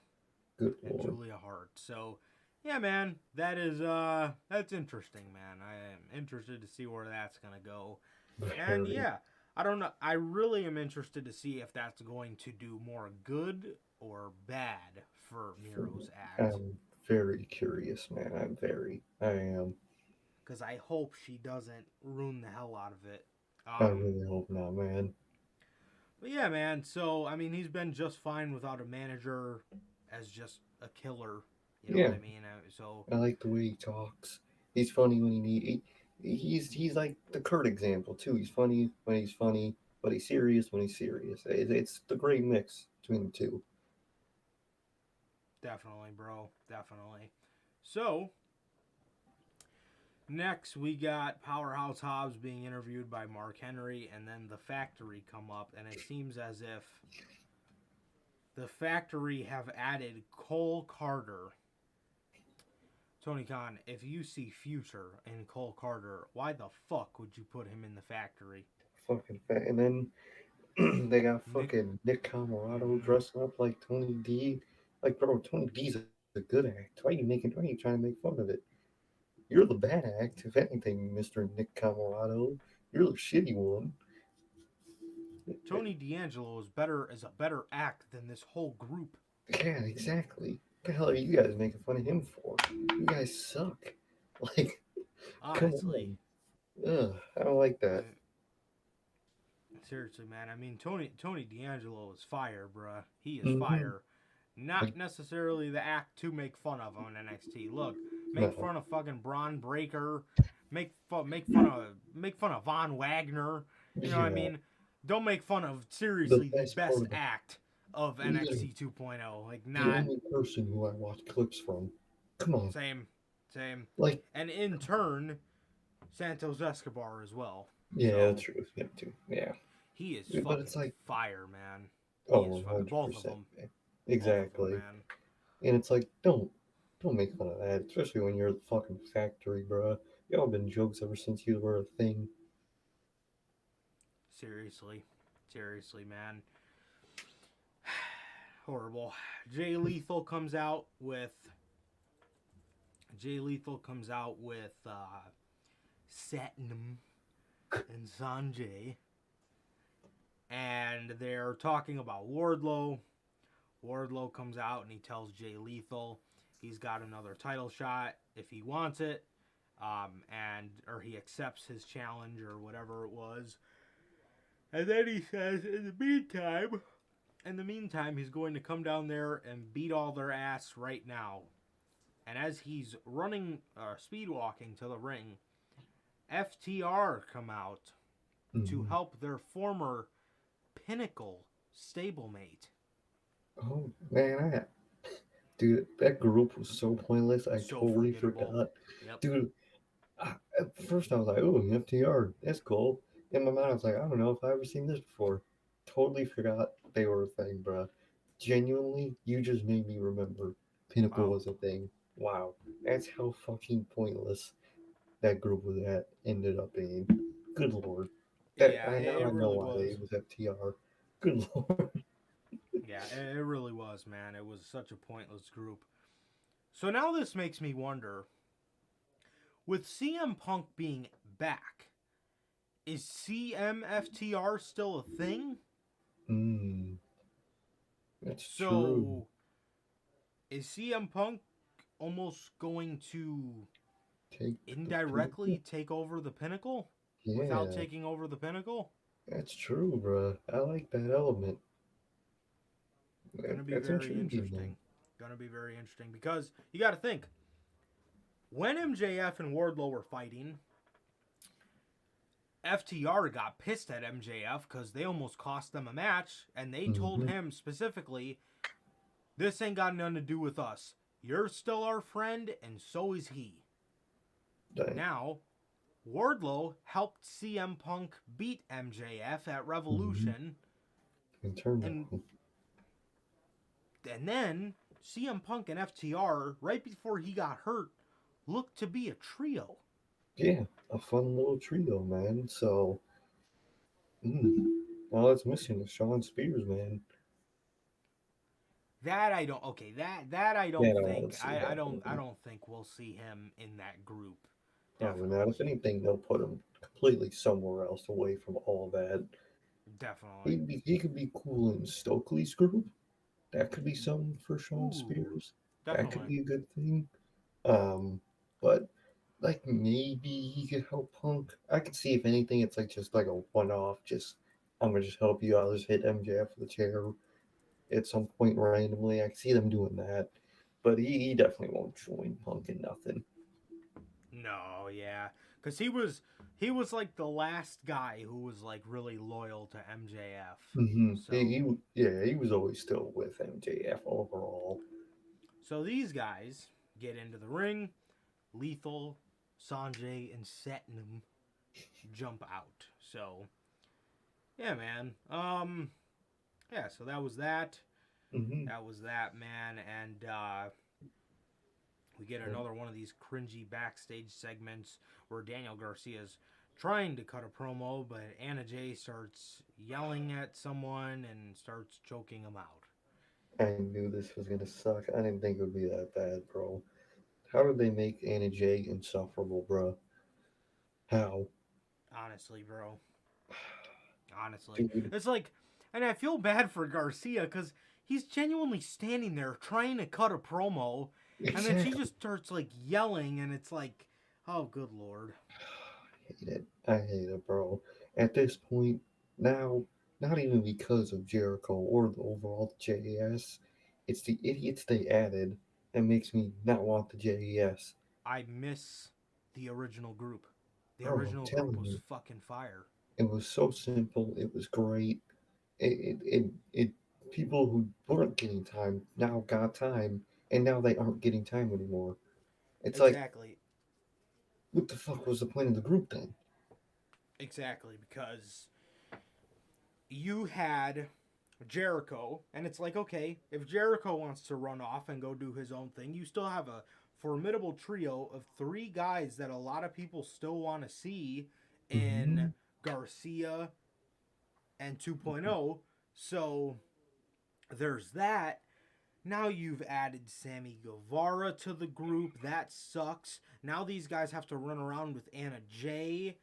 Good and lord. Julia Hart. So, yeah, man, that's interesting, man. I am interested to see where that's going to go. And Very, yeah, I don't know. I really am interested to see if that's going to do more good or bad for Miro's act. I'm very curious, man. I am. Because I hope she doesn't ruin the hell out of it. I really hope not, man. But yeah, man. So, I mean, he's been just fine without a manager as just a killer. You know what I mean? So I like the way he talks. He's funny when he's like the Kurt example too. He's funny when he's funny, but he's serious when he's serious. It's the great mix between the two. definitely, bro. Definitely. So, next we got Powerhouse Hobbs being interviewed by Mark Henry, and then the Factory come up, and it seems as if the Factory have added Cole Carter. Tony Khan, if you see future in Cole Carter, why the fuck would you put him in the Factory? Fucking fat. And then they got fucking Nick Camarado dressing up like Tony D. Like, bro, Tony D's a good act. Why are you trying to make fun of it? You're the bad act, if anything, Mr. Nick Camarado. You're the shitty one. Tony D'Angelo is a better act than this whole group. Yeah, exactly. What the hell are you guys making fun of him for? You guys suck. Like, Honestly. come on. Ugh, I don't like that. Seriously, man. I mean, Tony D'Angelo is fire, bruh. He is fire. Not necessarily the act to make fun of on NXT. Look, make fun of fucking Braun Breaker. Make fun of Von Wagner. You know what I mean? Don't make fun of seriously the best act of NXT 2.0. Like, not the only person who I watch clips from. Come on. Same. Like, and in turn, Santos Escobar as well. Yeah, that's true. Yeah, too. Yeah. He is fucking it's like, fire, man. Oh, 100%. Both of them. Man. Exactly. Both of them, man. And it's like, don't make fun of that, especially when you're the fucking Factory, bro. Y'all been jokes ever since you were a thing. Seriously, man. Horrible. Jay Lethal comes out with Satnam and Sanjay, and they're talking about Wardlow. Wardlow comes out and he tells Jay Lethal he's got another title shot if he wants it, or he accepts his challenge or whatever it was. And then he says, in the meantime, he's going to come down there and beat all their ass right now. And as he's speed walking to the ring, FTR come out to help their former Pinnacle stablemate. Oh, man, dude, that group was so pointless. I totally forgot. Yep. Dude, at first I was like, oh, FTR, that's cool. In my mind, I was like, I don't know if I've ever seen this before. Totally forgot they were a thing, bro. Genuinely, you just made me remember Pinnacle was a thing. Wow. That's how fucking pointless that group ended up being. Good lord. I know why it was FTR. Good lord. Yeah, it really was, man. It was such a pointless group. So now this makes me wonder, with CM Punk being back, is CMFTR still a thing? That's true. Is CM Punk almost going to indirectly take over the Pinnacle? without Yeah, taking over the Pinnacle? that's true, bruh. I like that element. Gonna be That's very intriguing, man. interesting. Gonna be very interesting because you got to think when MJF and Wardlow were fighting, FTR got pissed at MJF because they almost cost them a match, and they told Mm-hmm. him specifically, "This ain't got nothing to do with us. You're still our friend, and so is he." Dang. Now, Wardlow helped CM Punk beat MJF at Mm-hmm. Revolution, And turn and down. and then CM Punk and FTR, right before he got hurt, looked to be a trio. Yeah, a fun little trio, man. So, all that's missing is Sean Spears, man. That I don't. Okay, that I Yeah, don't I don't think. see I happening. don't think we'll see him in that group. Probably not. If Definitely, anything, they'll put him completely somewhere else away from all that. definitely. He could be cool in Stokely's group. That could be something for Sean Ooh, Spears. That could definitely. be a good thing. Um, but like maybe he could help Punk. I could see if anything, it's like just like a one-off. Just I'm gonna just help you out. Just hit MJF with a chair at some point randomly. I can see them doing that. But he definitely won't join Punk in nothing. No, yeah, because he was like the last guy who was like really loyal to MJF. So He was always still with MJF overall. so these guys get into the ring. Lethal, Sanjay, and Satnam jump out. So yeah, man. Yeah. So that was that. hmm That was that, man. And we get another one of these cringy backstage segments where Daniel Garcia's trying to cut a promo, but Anna Jay starts yelling at someone and starts choking him out. I knew this was gonna suck. I didn't think it would be that bad, bro. How did they make Anna Jay insufferable, bro? How? Honestly, bro. Honestly. Dude, It's like, and I feel bad for Garcia because he's genuinely standing there trying to cut a promo, and then she exactly. just starts like yelling, and it's like, oh, good lord. I hate it. I hate it, bro. At this point, now, not even because of Jericho or the overall JAS, it's the idiots they added that makes me not want the JAS. I miss the original group. The Bro, I'm original group telling was you, fucking fire. it was so simple. It was great. It people who weren't getting time now got time, and now they aren't getting time anymore. It's like, Exactly. what the fuck was the point of the group then? Exactly. Because you had Jericho, and it's like, okay, if Jericho wants to run off and go do his own thing, you still have a formidable trio of three guys that a lot of people still want to see in Mm-hmm. Garcia and 2.0. So there's that. Now you've added Sammy Guevara to the group. That sucks. Now these guys have to run around with Anna Jay.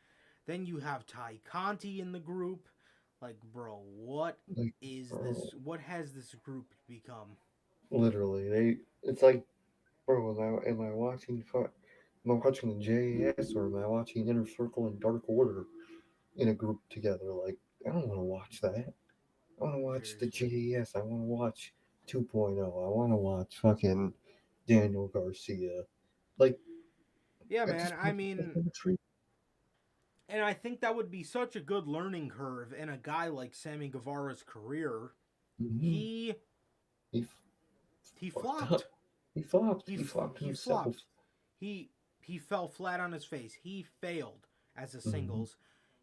Then you have Ty Conti in the group. Like, bro, what Like, is bro, this? What has this group become? literally, it's like, bro, am I watching, am I watching the JAS or am I watching Inner Circle and Dark Order in a group together? Like, I don't want to watch that. I want to watch the Seriously. JAS. I want to watch 2.0. I want to watch fucking Daniel Garcia. Like, Yeah, at this man. I point, mean, and I think that would be such a good learning curve in a guy like Sammy Guevara's career. mm-hmm. He he he fucked up. flopped. He flopped. He He flopped he himself. flopped. He he fell flat on his face. He failed as a Mm-hmm. singles.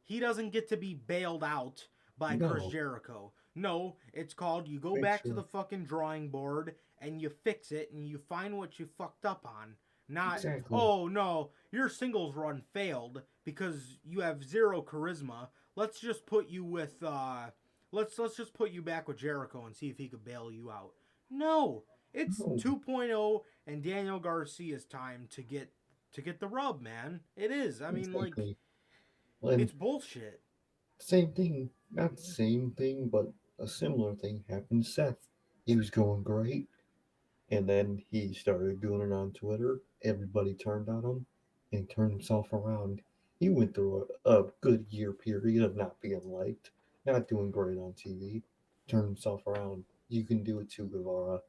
He doesn't get to be bailed out by Chris No, Jericho. No, it's called you go fix back to your the fucking drawing board and you fix it and you find what you fucked up on. Not, exactly. oh no, your singles run failed because you have zero charisma. Let's just put you with let's just put you back with Jericho and see if he could bail you out. No, it's No, 2.0 and Daniel Garcia's time to get the rub, man. It is. I mean, like, exactly. When it's bullshit. same thing, not the same thing, but a similar thing happened to Seth. He was going great, and then he started doing it on Twitter. Everybody turned on him, and he turned himself around. He went through a good year period of not being liked, not doing great on TV. Turned himself around. You can do it too, Guevara.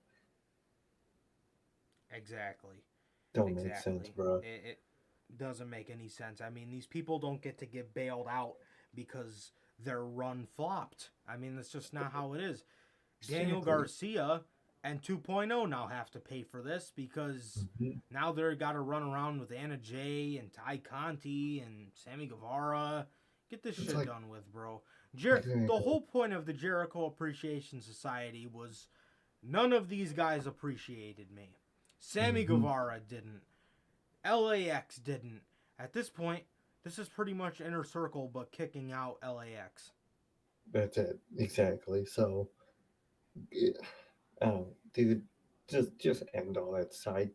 Exactly. Don't make sense, Exactly. bro. It doesn't make any sense. I mean, these people don't get to get bailed out because their run flopped. I mean, that's just not how it is. Daniel Exactly. Garcia and 2.0 now have to pay for this because Hmm. now they're got to run around with Anna Jay and Ty Conti and Sammy Guevara. Get this It's shit like done with, bro. The exactly. whole point of the Jericho Appreciation Society was none of these guys appreciated me. Sammy Hmm. Guevara didn't. LAX didn't. At this point, this is pretty much Inner Circle but kicking out LAX. That's it. Exactly. So, yeah, dude, just end all that side.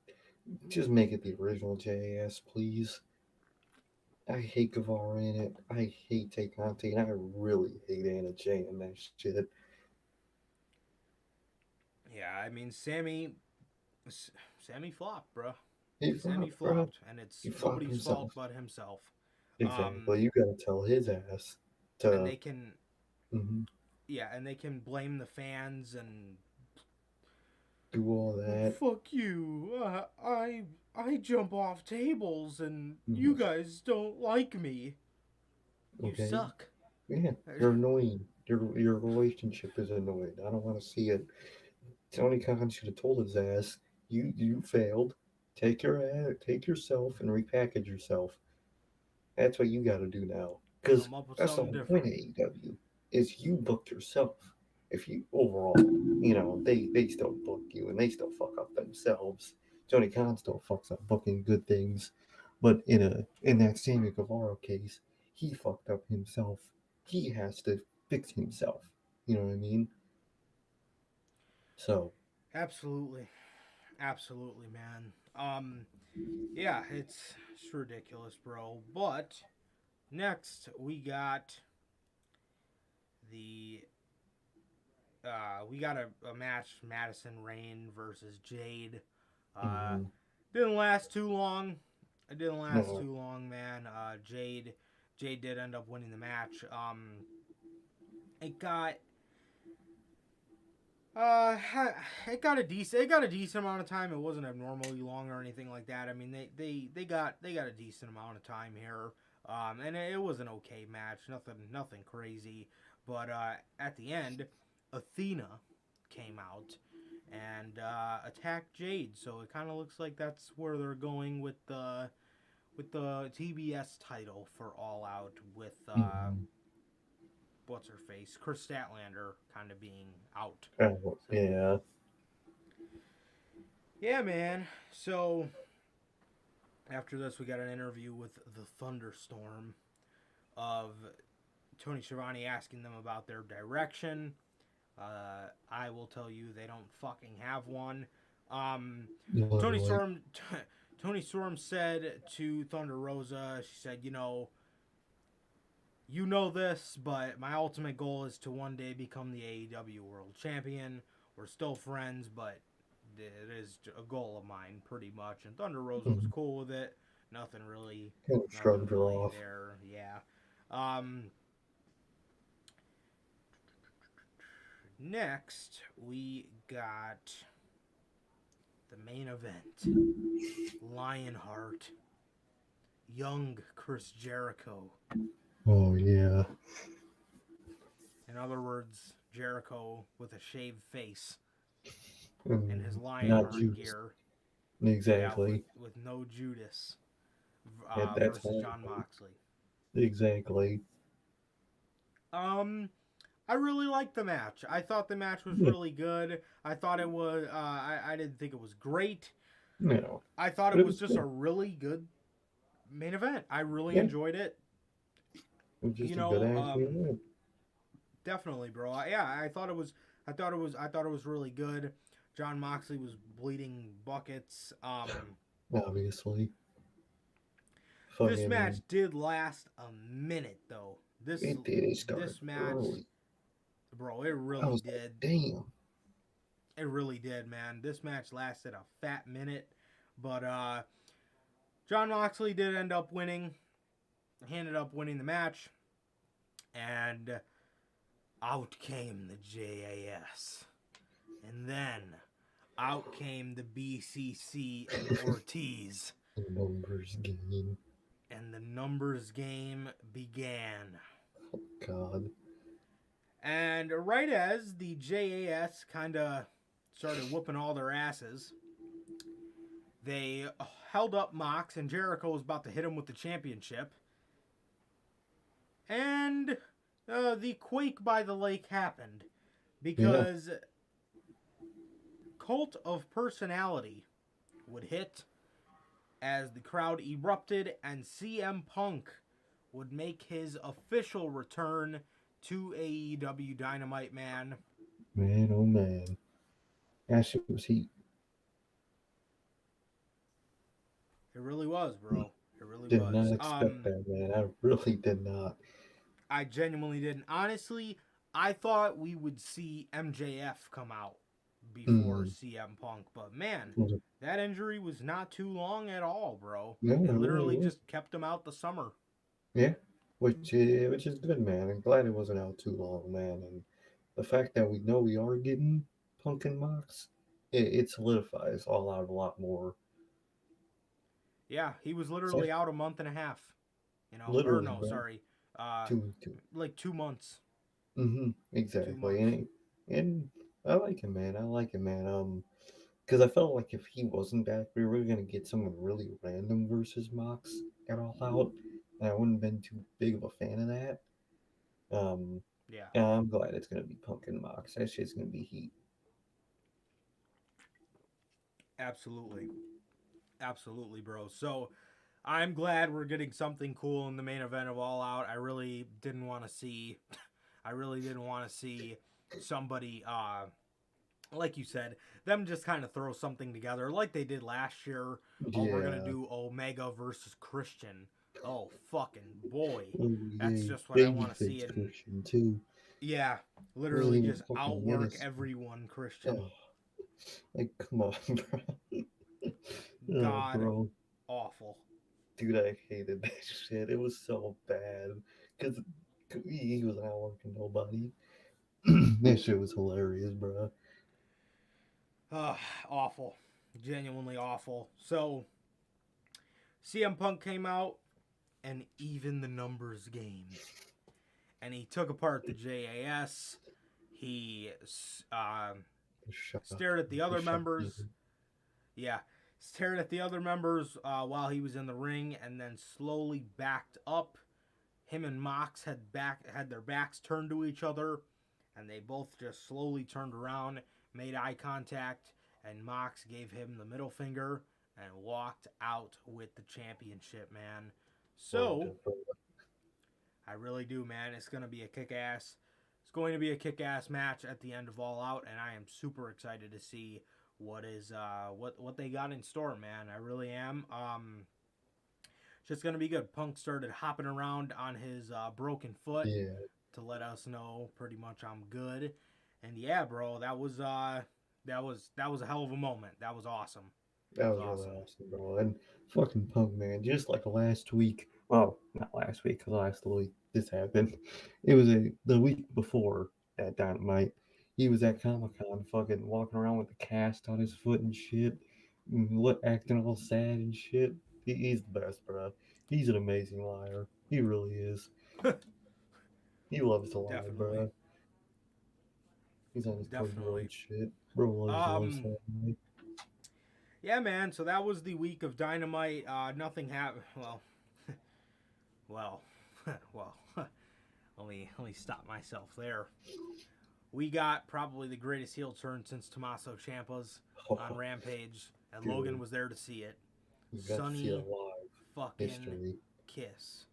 Just make it the original JAS, please. I hate Guevara in it. I hate Tay Conti, and I really hate Anna Jay in that shit. Yeah, I mean Sammy flopped, bro. He Sammy flopped, bro. flopped, and it's He flopped nobody's fault himself. but himself. Um, Exactly. You gotta tell his ass and to they can, mhm, yeah, and they can blame the fans and do all oh, that. fuck you. I jump off tables, and you Mhm. guys don't like me. You Okay? suck. Yeah, you're annoying. Your relationship is annoying. I don't want to see it. Tony Khan should have told his ass, you failed. Take yourself and repackage yourself. That's what you got to do now. Because Come up with that's the something whole point different. of AEW is you book yourself. If you overall, they still book you and they still fuck up themselves. Tony Khan still fucks up booking good things, but in that Sammy Guevara case, he fucked up himself. He has to fix himself. You know what I mean? So, Absolutely, absolutely, man. Yeah, it's ridiculous, bro. But next we got the we got a match: Madison Rayne versus Jade. Uh, mhm, didn't last too long. It didn't last no, too long, man. Jade did end up winning the match. It got uh, it got a decent amount of time. It wasn't abnormally long or anything like that. I mean, they got a decent amount of time here. And it was an okay match. Nothing crazy. But at the end, Athena came out and attacked Jade. So it kind of looks like that's where they're going with the TBS title for All Out with mhm, what's her face, Chris Statlander, kind of being out. oh, So yeah, yeah, man. So after this, we got an interview with the Thunderstorm of Tony Schiavone asking them about their direction. I will tell you, they don't fucking have one. Um, Tony literally. Storm, Tony Storm said to Thunder Rosa, she said, you know this, but my ultimate goal is to one day become the AEW World Champion. We're still friends, but it is a goal of mine, pretty much. And Thunder Rosa was Mhm. cool with it. Nothing really, Kind of nothing shrugged her really off. there. Yeah. Um, Next, we got the main event: Lionheart, young Chris Jericho. Oh yeah. In other words, Jericho with a shaved face and his Not Lionheart Judas. gear. Yeah, Exactly. with no Judas That's versus whole John point. Moxley. Exactly. Um, I really liked the match. I thought the match was Yeah. really good. I thought it was. I didn't think it was great. No. I thought But it it was was just a good. really good main event. I really Yeah. enjoyed it. It was You just a good know, ass main event. definitely, bro. Yeah, I thought it was. I thought it was really good. John Moxley was bleeding buckets. Obviously. This match Fucking did last a minute though. it did. It started This match, early. bro, it I really was like, did. damn. It really did, man. This match lasted a fat minute, but John Moxley did end up winning. he ended up winning the match, and out came the JAS. And then out came the BCC and Ortiz. The numbers game. And the numbers game began. Oh, God. And right as the JAS kind of started whooping all their asses, they held up Mox, and Jericho was about to hit him with the championship. And the quake by the lake happened because Cult of Personality would hit as the crowd erupted, and CM Punk would make his official return to AEW Dynamite, man. Man, oh man. That shit was heat. It really was, bro. It really Did was. not expect that, man. I really did not. I genuinely didn't. Honestly, I thought we would see MJF come out before CM Punk, but man, that injury was not too long at all, bro. Yeah, it literally really just kept him out the summer. Yeah, which is good, man. I'm glad it wasn't out too long, man. And the fact that we know we are getting Punk and Mox, it solidifies All Out a lot more. Yeah, he was literally out a month and a half. You know, literally, or no, bro. sorry, like 2 months. Exactly. And I like him, man. I like him, man. Because I felt like if he wasn't back, we were gonna get someone really random versus Mox at All Out, and I wouldn't have been too big of a fan of that. Yeah. And I'm glad it's gonna be Punk and Mox. That shit's gonna be heat. Absolutely. Absolutely, bro. So I'm glad we're getting something cool in the main event of All Out. I really didn't want to see somebody like you said, them just kind of throw something together like they did last year. Oh, we're gonna do Omega versus Christian. Oh, fucking boy. That's just what I want to see. Christian too. Yeah, literally just outwork everyone Christian. Oh. Like, come on, bro. God, bro. awful. Dude, I hated that shit. It was so bad. Because he was not working nobody. That shit was hilarious, bro. Awful. Genuinely awful. So, CM Punk came out, and even the numbers game. And he took apart the JAS. He stared at the other members. Yeah. Stared at the other members while he was in the ring, and then slowly backed up. Him and Mox had their backs turned to each other, and they both just slowly turned around, made eye contact, and Mox gave him the middle finger and walked out with the championship, man. So, I really do, man. It's going to be a kick-ass. It's going to be a kick-ass match at the end of All Out, and I am super excited to see what they got in store, man. I really am. Just going to be good. Punk started hopping around on his broken foot to let us know pretty much I'm good. And yeah, bro, that was a hell of a moment. That was awesome. That was really awesome, bro. And fucking Punk, man, just like last week. Well, not last week, because last week this happened. It was the week before that Dynamite. He was at Comic-Con fucking walking around with a cast on his foot and shit. Acting all sad and shit. He's the best, bro. He's an amazing liar. He really is. He loves to lie, bro. He's on his Definitely shit. Bro loves to lie. Yeah, man. So that was the week of Dynamite. Nothing happened. Well, let me stop myself there. We got probably the greatest heel turn since Tommaso Ciampa's on Rampage, and dude, Logan was there to see it. Sonny fucking history. Kiss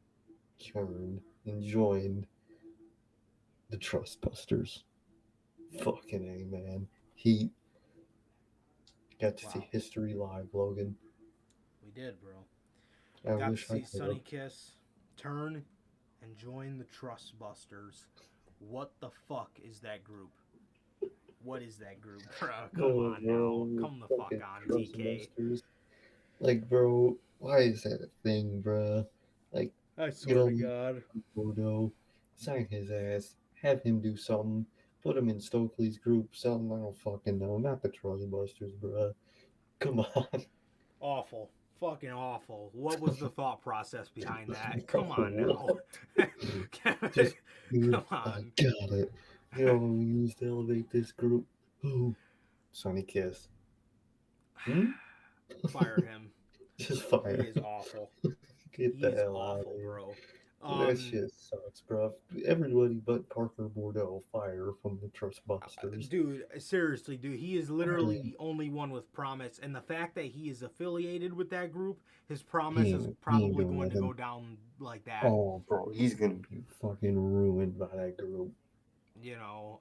turned and joined the Trustbusters. Fucking A, man. He got to see history live, Logan. We did, bro. Got to see Sonny Kiss turn and join the Trustbusters. What the fuck is that group? What is that group, bro? Come on now. Come the fuck on, TK. Like, bro, why is that a thing, bro? Like, I Get swear to on God. Bordeaux, sign his ass, have him do something, put him in Stokely's group, something I don't fucking know. Not the Trolley Busters, bruh. Come on. Awful. Fucking awful. What was the thought process behind that? Come on now. What? Just, Come I on. got it. You know, we used to elevate this group. Who? Sonny Kiss. Hmm? Fire him. Just He fire is him. awful. Get He the is hell out of awful, here. bro. That shit sucks, bro. Everybody but Parker Bordeaux fire from the Trust Busters. Dude, seriously, dude, he is literally the only one with promise, and the fact that he is affiliated with that group, his promise is He ain't probably doing going to nothing. go down like that. Oh, bro, he's gonna be fucking ruined by that group. You know,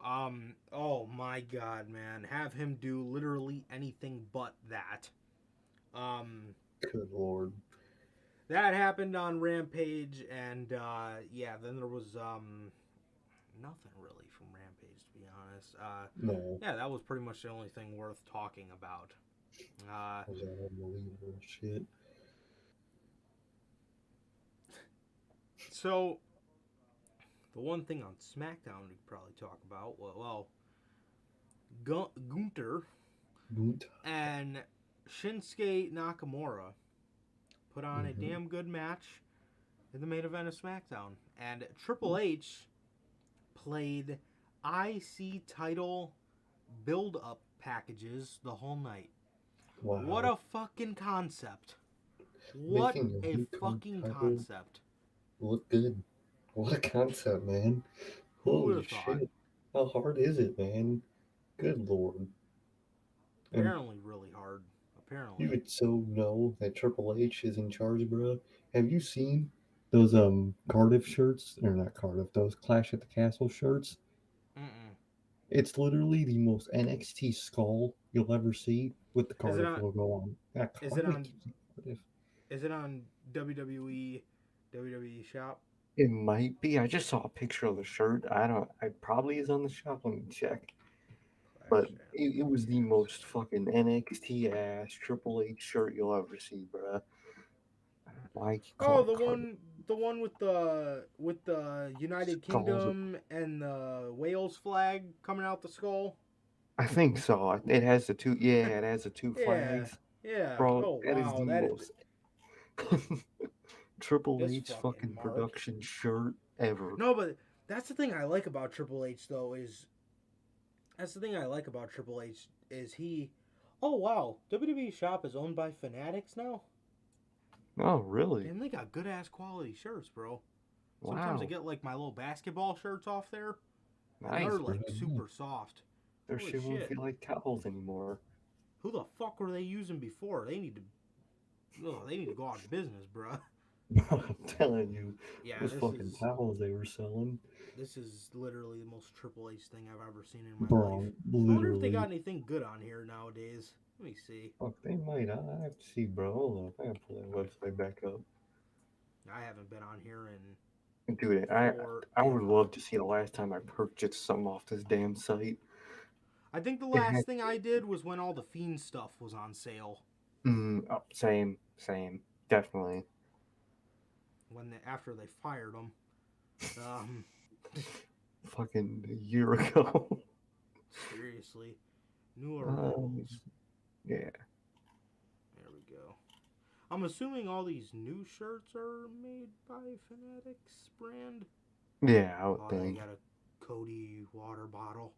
oh my God, man, have him do literally anything but that. Good lord. That happened on Rampage, and yeah, then there was nothing really from Rampage, to be honest. No, Yeah, that was pretty much the only thing worth talking about. that was unbelievable shit. So the one thing on SmackDown we could probably talk about, well, Gunther Boot. and Shinsuke Nakamura put on a damn good match in the main event of SmackDown, and Triple H played IC title build-up packages the whole night. Wow. What a fucking concept! What Making a new fucking title concept! look good. What a concept, man. Who would Holy have thought? shit. How hard is it, man? Good lord. And Apparently, really hard. Apparently. you would so know that Triple H is in charge, bro. Have you seen those Cardiff shirts? Or not Cardiff, those Clash at the Castle shirts? Mm-mm. It's literally the most NXT skull you'll ever see with the Is it Cardiff on? logo on. Is it on? Cardiff. Is it on WWE Shop? It might be. I just saw a picture of the shirt. I don't. It probably is on the shop. Let me check. But it was the most fucking NXT ass Triple H shirt you'll ever see, bruh. Why you call Oh, it Cardiff? the one with the United Skulls. Kingdom and the Wales flag coming out the skull. I think so. It has the two. Yeah, it has the two Yeah, flags, yeah. bro. Oh That is wow, the that most Triple this H fucking fucking mark. production shirt ever. No, but that's the thing I like about Triple H though is that's the thing I like about Triple H is he. Oh wow, WWE Shop is owned by Fanatics now. Oh, really? Damn, they got good ass quality shirts, bro. Wow. Sometimes I get like my little basketball shirts off there. Nice. They're like bro. super soft. Their Holy shit won't shit. feel like towels anymore. Who the fuck were they using before? They need to go out of business, bro. I'm telling you, Yeah, those fucking towels they were selling. this is literally the most Triple H thing I've ever seen in my Bro, life. literally. I wonder if they got anything good on here nowadays. Let me see. Fuck, they might. I have to see, bro. Hold up. I gotta pull that website back up. I haven't been on here in Dude, I would forever. love to see the last time I purchased something off this damn site. I think the last thing I did was when all the Fiend stuff was on sale. Oh, same, definitely. After they fired them. Fucking a year ago. Seriously. New arrivals. Yeah. There we go. I'm assuming all these new shirts are made by Fanatics brand. Yeah, I would Oh, think. they got a Cody water bottle.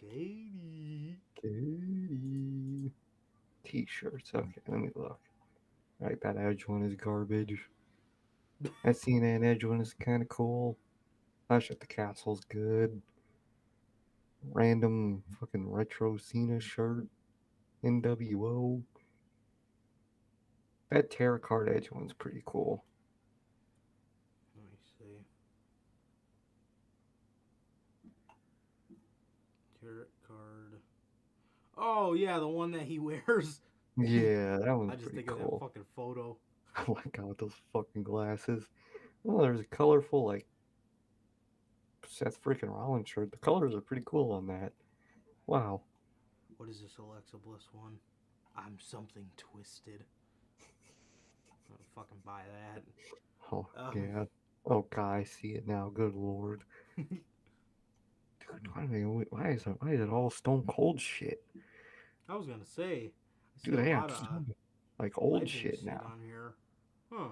Katie. T-shirts. Okay, let me look. Right, that Edge one is garbage. That CNN Edge one is kind of cool. Clash at the Castle's good. Random fucking retro Cena shirt. NWO. That tarot card Edge one's pretty cool. Let me see. Tarot card. Oh yeah, the one that he wears. Yeah, that one's I just pretty think cool. of that fucking photo. Oh my god, those fucking glasses. Oh, there's a colorful, like, Seth freaking Rollins shirt. The colors are pretty cool on that. Wow. What is this Alexa Bliss one? I'm something twisted. I'll fucking buy that. Oh, yeah. Oh, God, I see it now. Good Lord. Dude, why is it all Stone Cold shit? I was gonna say, I see Dude, a they have lot of some, like, old legend shit shit now. on here. Huh.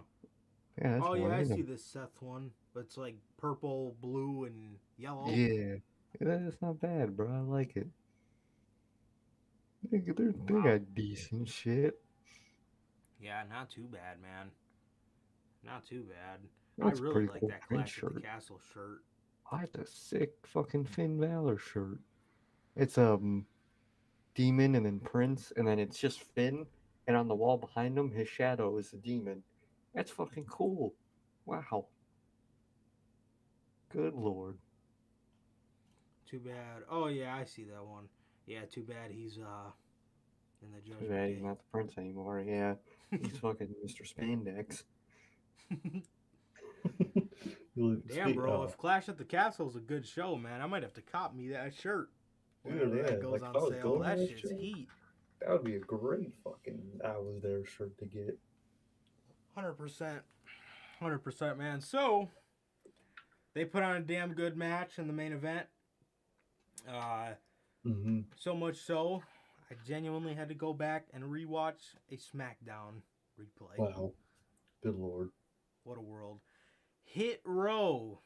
Yeah, that's Oh more yeah, I see random. this Seth one. But it's like purple, blue, and yellow. Yeah. That's not bad, bro. I like it. They Wow. got decent shit. Yeah, not too bad, man. Not too bad. I That's a really pretty like cool that print Clash at the shirt. Castle shirt. I have the sick fucking Finn Balor shirt. It's demon and then Prince, and then it's just Finn, and on the wall behind him, his shadow is the demon. That's fucking cool. Wow. Good Lord. Too bad. Oh yeah, I see that one. Yeah, too bad he's in the Too Judgment bad he's Day. not the Prince anymore. Yeah. He's fucking Mr. Spandex. Damn, bro. If Clash at the Castle is a good show, man, I might have to cop me that shirt Dude, whenever yeah, that goes like if on I was sale. going to That that shit's show, heat. that would be a great fucking I was there shirt to get. 100%. 100%, man. So, they put on a damn good match in the main event. Mm-hmm. So much so, I genuinely had to go back and rewatch a SmackDown replay. Wow. Good Lord. What a world. Hit Row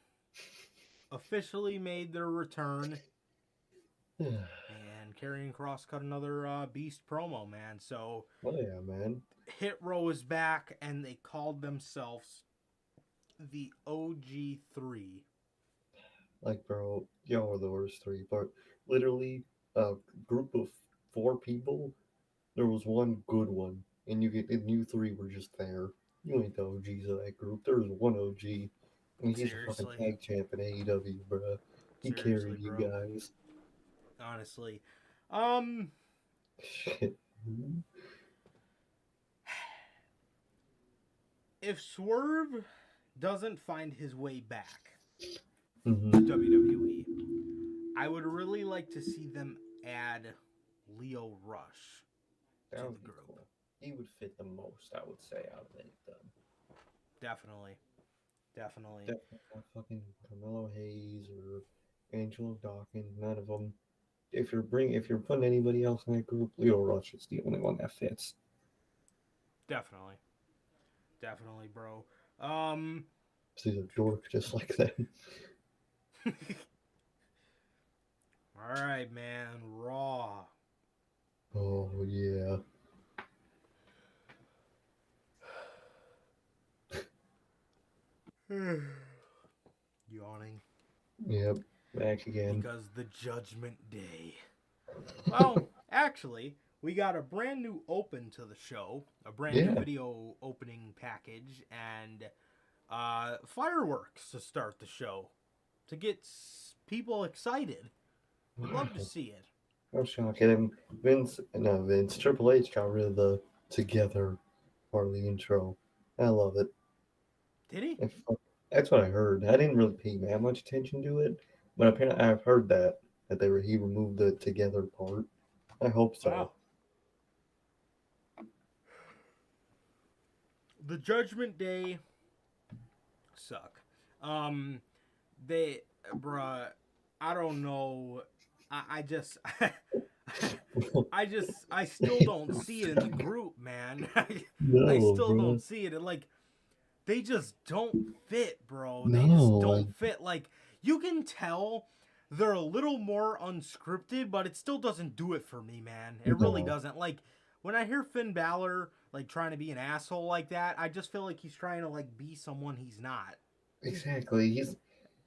officially made their return. And Karrion Kross cut another Beast promo, man. So, Oh yeah, man. Hit Row is back, and they called themselves the OG3. Like, bro, y'all are the worst three. But literally, a group of 4 people, there was one good one, and you three were just there. You ain't the OGs of that group. There was one OG, and he's a fucking Seriously. tag champ in AEW, bro. He Seriously, carried you bro. guys. Honestly. Shit. If Swerve doesn't find his way back Mm-hmm. to WWE, I would really like to see them add Lio Rush That to would the be group. cool. He would fit the most, I would say, out of any of them. Definitely. Definitely not fucking Carmelo Hayes or Angelo Dawkins. None of them. If you're putting anybody else in that group, Leo Rush is the only one that fits. Definitely. Definitely, bro. He's a dork just like that. All right, man. Raw. Oh yeah. Yawning. Yep. Back again. Because the Judgment Day. Well, actually, we got a brand new open to the show, a brand new video opening package, and fireworks to start the show to get people excited. We'd love to see it. I'm shocked at him. Vince Triple H got rid of the together part of the intro. I love it. Did he? That's what I heard. I didn't really pay that much attention to it, but apparently I've heard that he removed the together part. I hope so. Wow. The Judgment Day suck. They, bruh, I don't know. I just, I still don't see it in the group, man. I still don't see it. And like, they just don't fit, bro. They just don't fit. Like, you can tell they're a little more unscripted, but it still doesn't do it for me, man. It really doesn't. Like, when I hear Finn Balor, like, trying to be an asshole like that, I just feel like he's trying to, like, be someone he's not. Exactly.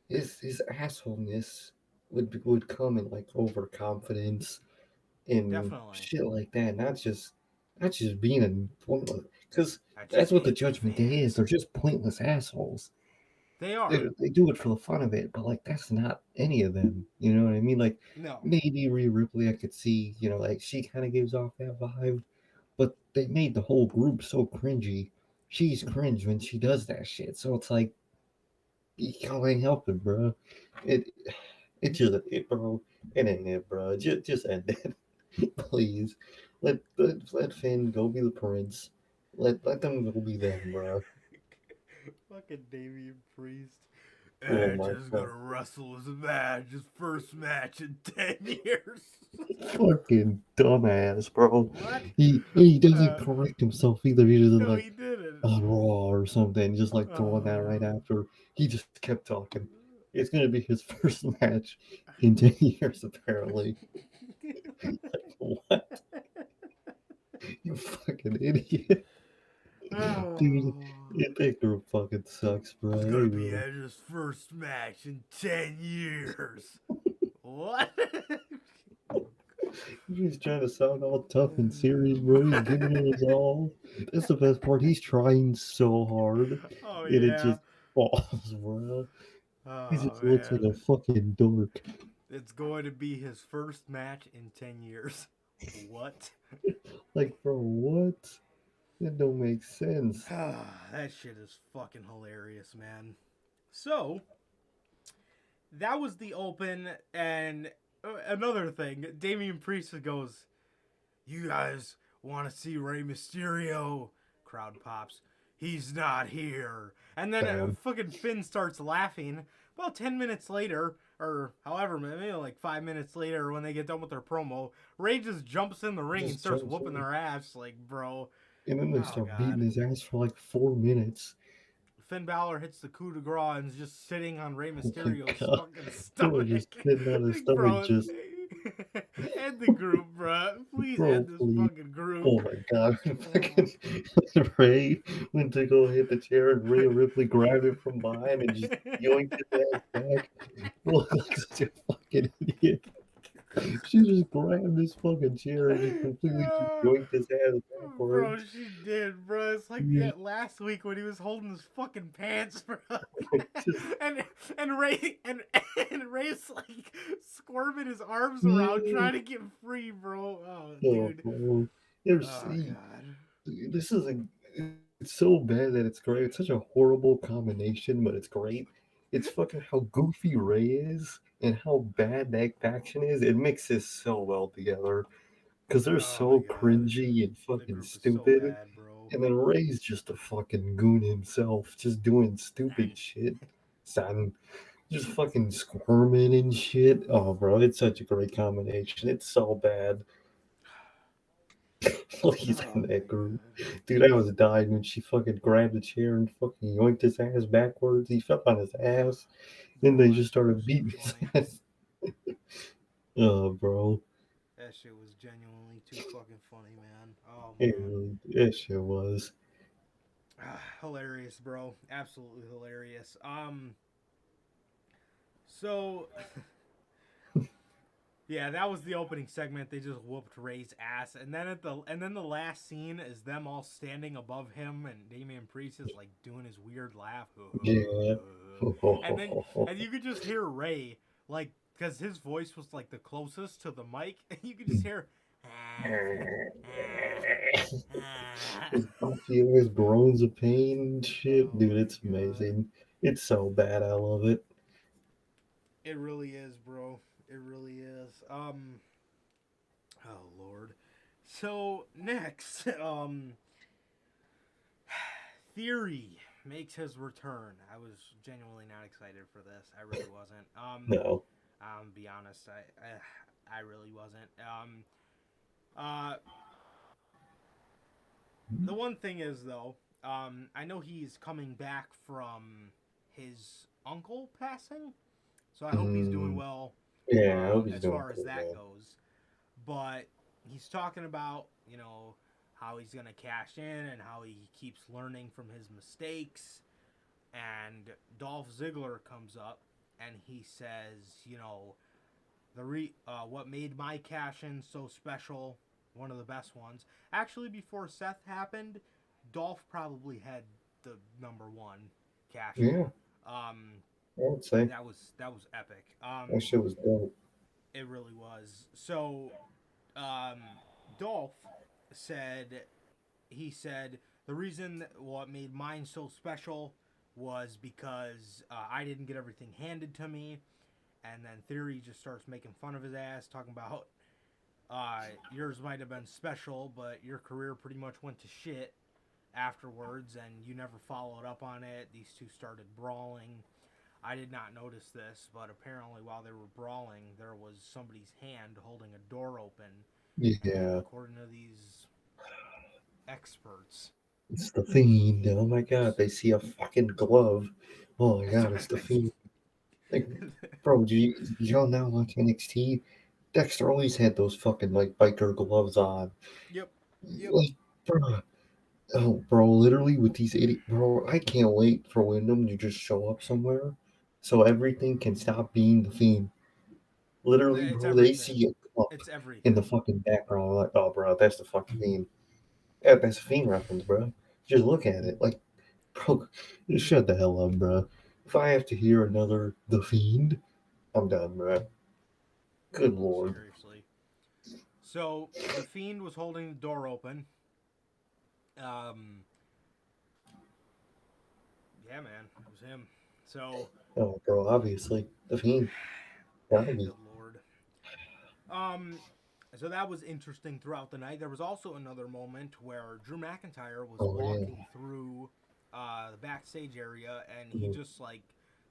His assholeness would come in, like, overconfidence and Definitely. shit like that. Not just being a pointless. Because that's just what the hate the Judgment Day is. They're just pointless assholes. They are. They do it for the fun of it, but like that's not any of them. You know what I mean? Like No. maybe Rhea Ripley, I could see. You know, like she kind of gives off that vibe, but they made the whole group so cringy. She's cringe when she does that shit. So it's like you can't help it, bro. It bro. It ain't it, bro. Just end it, please. Let Finn go be the prince. Let them go be them, bro. Fucking Damian Priest. Oh Edge my is god. gonna wrestle his match, his first match in 10 years. Fucking dumbass, bro. What? He doesn't Uh, correct himself either. He just no, like he didn't. on Raw or something, just like throwing that right Oh. after. He just kept talking. It's gonna be his first match in 10 years, apparently. What? You fucking idiot. Dude, Oh. that group fucking sucks, bro. It's They gonna be really. Edge's first match in 10 years. What? He's trying to sound all tough and serious, bro. He's giving it his all. That's the best part. He's trying so hard, and Oh, it yeah. just falls, bro. He Oh, just looks like man. a fucking dork. It's going to be his first match in 10 years. What? Like, bro, what? That don't make sense. That shit is fucking hilarious, man. So, that was the open, and another thing, Damian Priest goes, "You guys want to see Rey Mysterio?" Crowd pops. "He's not here." And then Damn. fucking Finn starts laughing. About 10 minutes later, or however, maybe like 5 minutes later, when they get done with their promo, Rey just jumps in the ring and Just starts jumps whooping in. their ass. Like, bro, And then they oh start beating god. his ass for like 4 minutes. Finn Balor hits the coup de grace and is just sitting on Rey Oh my Mysterio's god. fucking Bro, stomach. just sitting on his Like, stomach, bro, just, end the group, bro. Please end bro, this please. fucking group. Oh my god. Oh. Fucking Ray went to go hit the chair and Rhea Ripley grabbed him from behind and just yoinked his ass back. Look like such a fucking idiot. She just grabbed his fucking chair and just completely just yoinked his ass Bro, backwards. she did, bro. It's like He that last week when he was holding his fucking pants, bro. just, and and Ray's like squirming his arms around trying to get free, bro. Oh, oh, dude. bro. There's, Oh god. this is a, it's so bad that it's great. It's such a horrible combination, but it's great. It's fucking how goofy Ray is and how bad that faction is. It mixes so well together because they're Oh my so god. cringy and The fucking group is so stupid. bad, bro. And then Ray's just a fucking goon himself, just doing stupid shit. Son, just fucking squirming and shit. Oh, bro, it's such a great combination. It's so bad. He's Oh in my that group. god. Dude, I was dying when she fucking grabbed the chair and fucking yoinked his ass backwards. He fell on his ass. Then they Bro, that just shit was started too beating his funny. ass. Oh, bro. That shit was genuinely too fucking funny, man. Oh It man. really, that shit was. Hilarious, bro. Absolutely hilarious. So yeah, that was the opening segment. They just whooped Ray's ass, and then the last scene is them all standing above him, and Damian Priest is like doing his weird laugh, Yeah. and then and you could just hear Ray like because his voice was like the closest to the mic, and you could just hear. His puffy ass groans of pain and shit. Oh Dude, it's my god. amazing. It's so bad. I love it. It really is, bro. It really is. Oh lord. So next, Theory makes his return. I was genuinely not excited for this. I really wasn't. No. Be honest, I really wasn't. Uh, the one thing is though, I know he's coming back from his uncle passing, so I hope he's doing Mm, well. yeah, I hope he's As doing far as cool, that man. goes, but he's talking about how he's gonna cash in and how he keeps learning from his mistakes. And Dolph Ziggler comes up and he says, what made my cash in so special, one of the best ones. Actually, before Seth happened, Dolph probably had the number one cash in. Yeah, I would say That was epic. that shit was dope. It really was. So, um, Dolph said, the reason what made mine so special was because I didn't get everything handed to me. And then Theory just starts making fun of his ass, talking about yours might have been special, but your career pretty much went to shit. afterwards, and you never followed up on it. These two started brawling. I did not notice this, but apparently while they were brawling, there was somebody's hand holding a door open. And Yeah, according to these experts, it's the Fiend. Oh my god, they see a fucking glove. Oh my god, it's the Fiend. Like, bro, y'all now watch NXT? Dexter always had those fucking like biker gloves on. yep, yep. Like, bro, oh, bro, literally with these idiot, bro, I can't wait for Wyndham to just show up somewhere, so everything can stop being the Fiend. Literally, It's bro, they everything. see a glove It's in the everything. fucking background, like, oh, bro, that's the fucking Fiend. Yeah, that's a Fiend reference, bro. Just look at it, like, bro, just shut the hell up, bro. If I have to hear another The Fiend, I'm done, bro. Good lord. Seriously. So the Fiend was holding the door open. Um, yeah, man, it was him. So, Oh, bro, obviously, The Fiend. Gotta be. good lord. Um, so that was interesting throughout the night. There was also another moment where Drew McIntyre was Oh, yeah. walking through the backstage area, and he Mhm. just like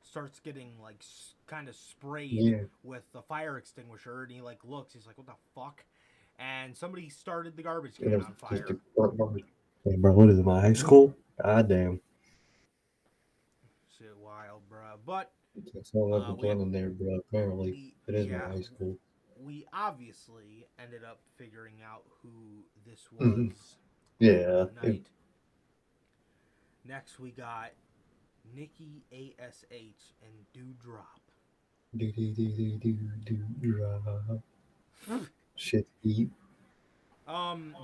starts getting like kind of sprayed Yeah. with the fire extinguisher, and he like looks. He's like, "What the fuck?" And somebody started the garbage And can it was on just fire. hey, bro, what is it, my high school? God damn. Shit, wild, bruh. But That's all I've been we planning there, bro. Apparently, it is my yeah, high school. we obviously ended up figuring out who this Hmm. was later in Yeah. the night. Next, we got Nikki ASH and Dewdrop. Drop. Shit heat.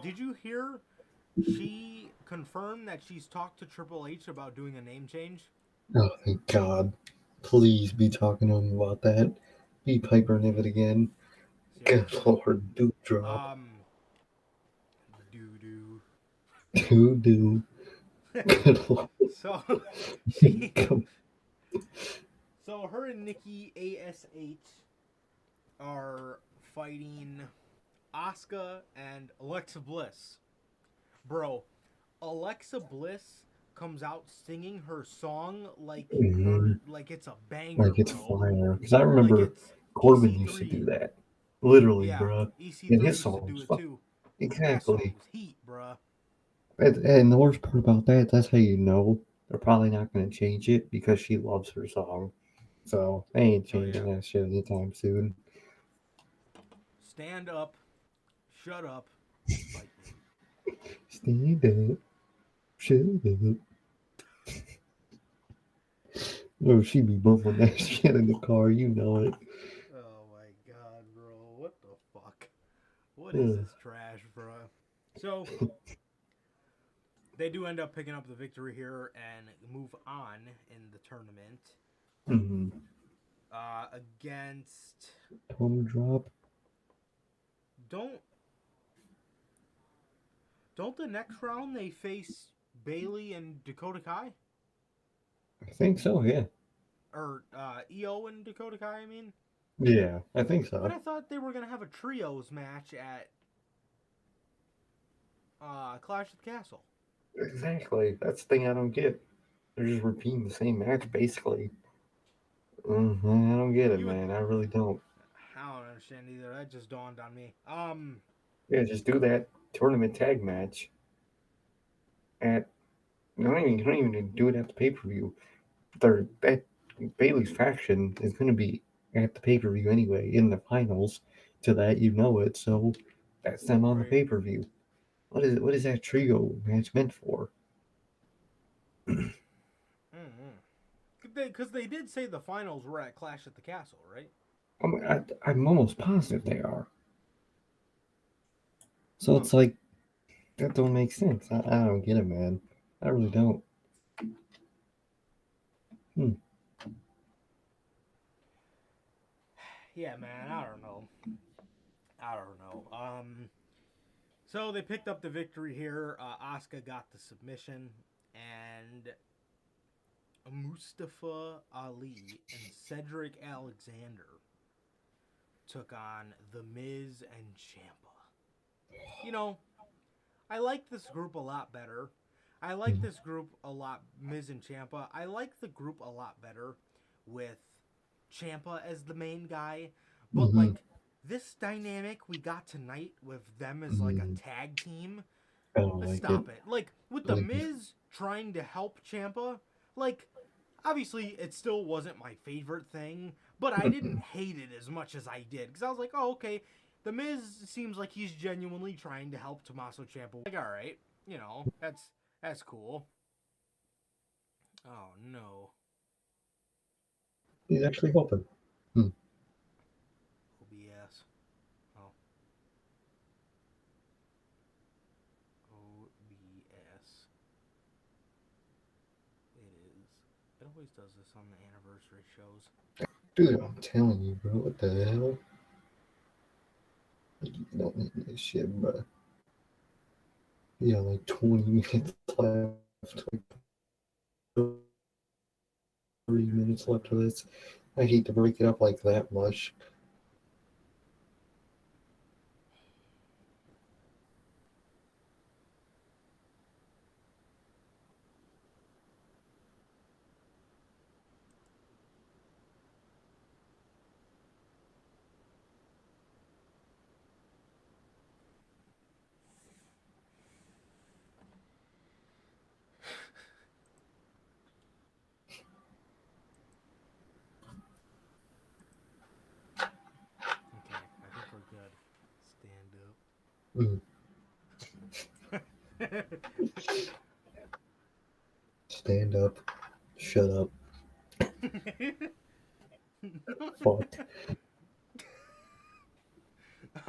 Did you hear she confirmed that she's talked to Triple H about doing a name change? Oh, thank God. Please be talking to him about that. Be Piper Niven again. Good Seriously. Lord, do drop. Doo doo. Do. Good Lord. So she, Come. so her and Nikki ASH are fighting Asuka and Alexa Bliss. Bro, Alexa Bliss comes out singing her song Mhm. like it's a banger, Like it's bro. fire. Because I Like remember it's Corbin used to do EC3. that. Literally, Yeah, bruh. And EC3 his used to song do was it fun. too. That song Exactly. was heat, bruh. And the worst part about that, that's how you know they're probably not going to change it because she loves her song. So they ain't Oh yeah. changing that shit anytime soon. Stand up, shut up, fight me. Stand up, shut up. Oh, she be bumping that shit in the car, you know it. Oh my god, bro. What the fuck? What is Ugh. this trash, bruh? So, they do end up picking up the victory here and move on in the tournament Mm-hmm. against. Tom drop. Don't don't the next round they face Bailey and Dakota Kai, I think so, yeah. or EO and Dakota Kai? I mean, Yeah, I think but so. I thought they were gonna have a trios match at Clash at the Castle. Exactly. That's the thing I don't get. They're just repeating the same match, basically. I don't get it, You would. man. I really don't. I don't understand either. That just dawned on me. Yeah, just do that tournament tag match at. You don't even do it at the pay per view. That Bailey's faction is going to be at the pay per view anyway in the finals. To that, you know it. So that's them on the Right. pay per view. What is it? What is that trio match meant for? Because they did say the finals were at Clash at the Castle, right? I'm almost positive they are. So Huh. it's like that don't make sense. I don't get it, man. I really don't. Hmm. Yeah, man. I don't know. I don't know. So they picked up the victory here. Asuka got the submission, and Mustafa Ali and Cedric Alexander took on The Miz and Ciampa. You know, I like this group a lot better. I like this group a lot, Miz and Ciampa. I like the group a lot better with Ciampa as the main guy, but Mm-hmm. like this dynamic we got tonight with them as like a Mm-hmm. tag team. I don't Let's like it. stop it. Like with the Like, Miz trying to help Ciampa, like obviously it still wasn't my favorite thing, but I didn't hate it as much as I did because I was like, oh okay, the Miz seems like he's genuinely trying to help Tommaso Ciampa. Like all right, you know that's cool. Oh no, he's actually helping. Hmm. OBS. Oh, OBS. It is. It always does this on the anniversary shows. Dude, I'm telling you, bro. What the hell? Like, you don't need this shit, bro. Yeah, like 20 minutes left. Like 30 minutes left of this. I hate to break it up like that much. Okay, I think we're good. Stand Mm. up. Stand up. Shut up. Fuck.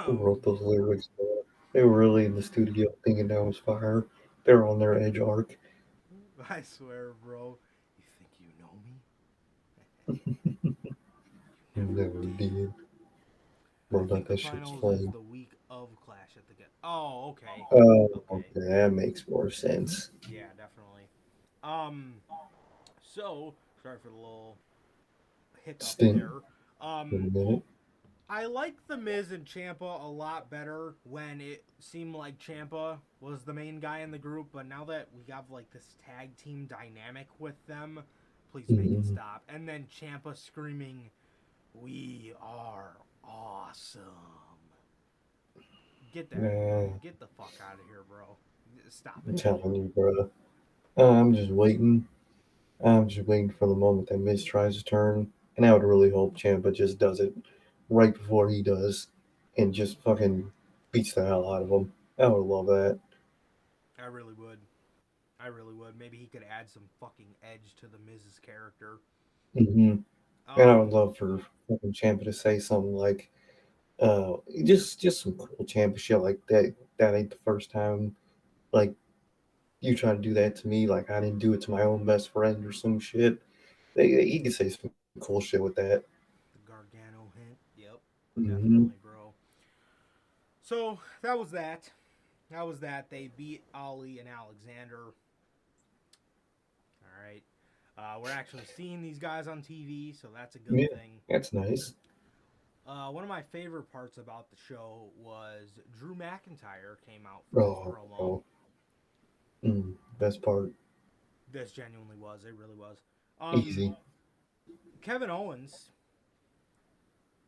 Who Oh, wrote those lyrics? Bro? They were really in the studio thinking that was fire. They're on their edge arc. I swear, bro. You think you know me? You never Never did. did. I Bro, let think the that shit finals is flame. the week of Clash at the Get. Oh, okay. Oh, okay. Okay. That makes more sense. Yeah, definitely. Um, so sorry for the little hiccup Stint there. for a Um, minute. I like the Miz and Champa a lot better when it seemed like Champa was the main guy in the group, but now that we have like this tag team dynamic with them, please make it Mm-hmm. stop. And then Champa screaming, "We are awesome." Get that. Nah, Get the fuck out of here, bro. Stop I'm it. telling you, bro. I'm just waiting. I'm just waiting for the moment that Miz tries to turn, and I would really hope Ciampa just does it right before he does, and just fucking beats the hell out of him. I would love that. I really would. I really would. Maybe he could add some fucking edge to the Miz's character. Hmm. And I would Um, love for fucking Ciampa to say something like, just some cool Ciampa shit like that. That ain't the first time. Like you try to do that to me. Like I didn't do it to my own best friend or some shit. He could say some cool shit with that. the Gargano hint. Yep, Hmm. definitely, bro. So that was that. That was that. They beat Ali and Alexander. All right. We're actually seeing these guys on TV, so that's a good Yeah, thing. that's nice. One of my favorite parts about the show was Drew McIntyre came out for his Oh, promo. bro. Best part. This genuinely was. It really was. Um, Easy. Kevin Owens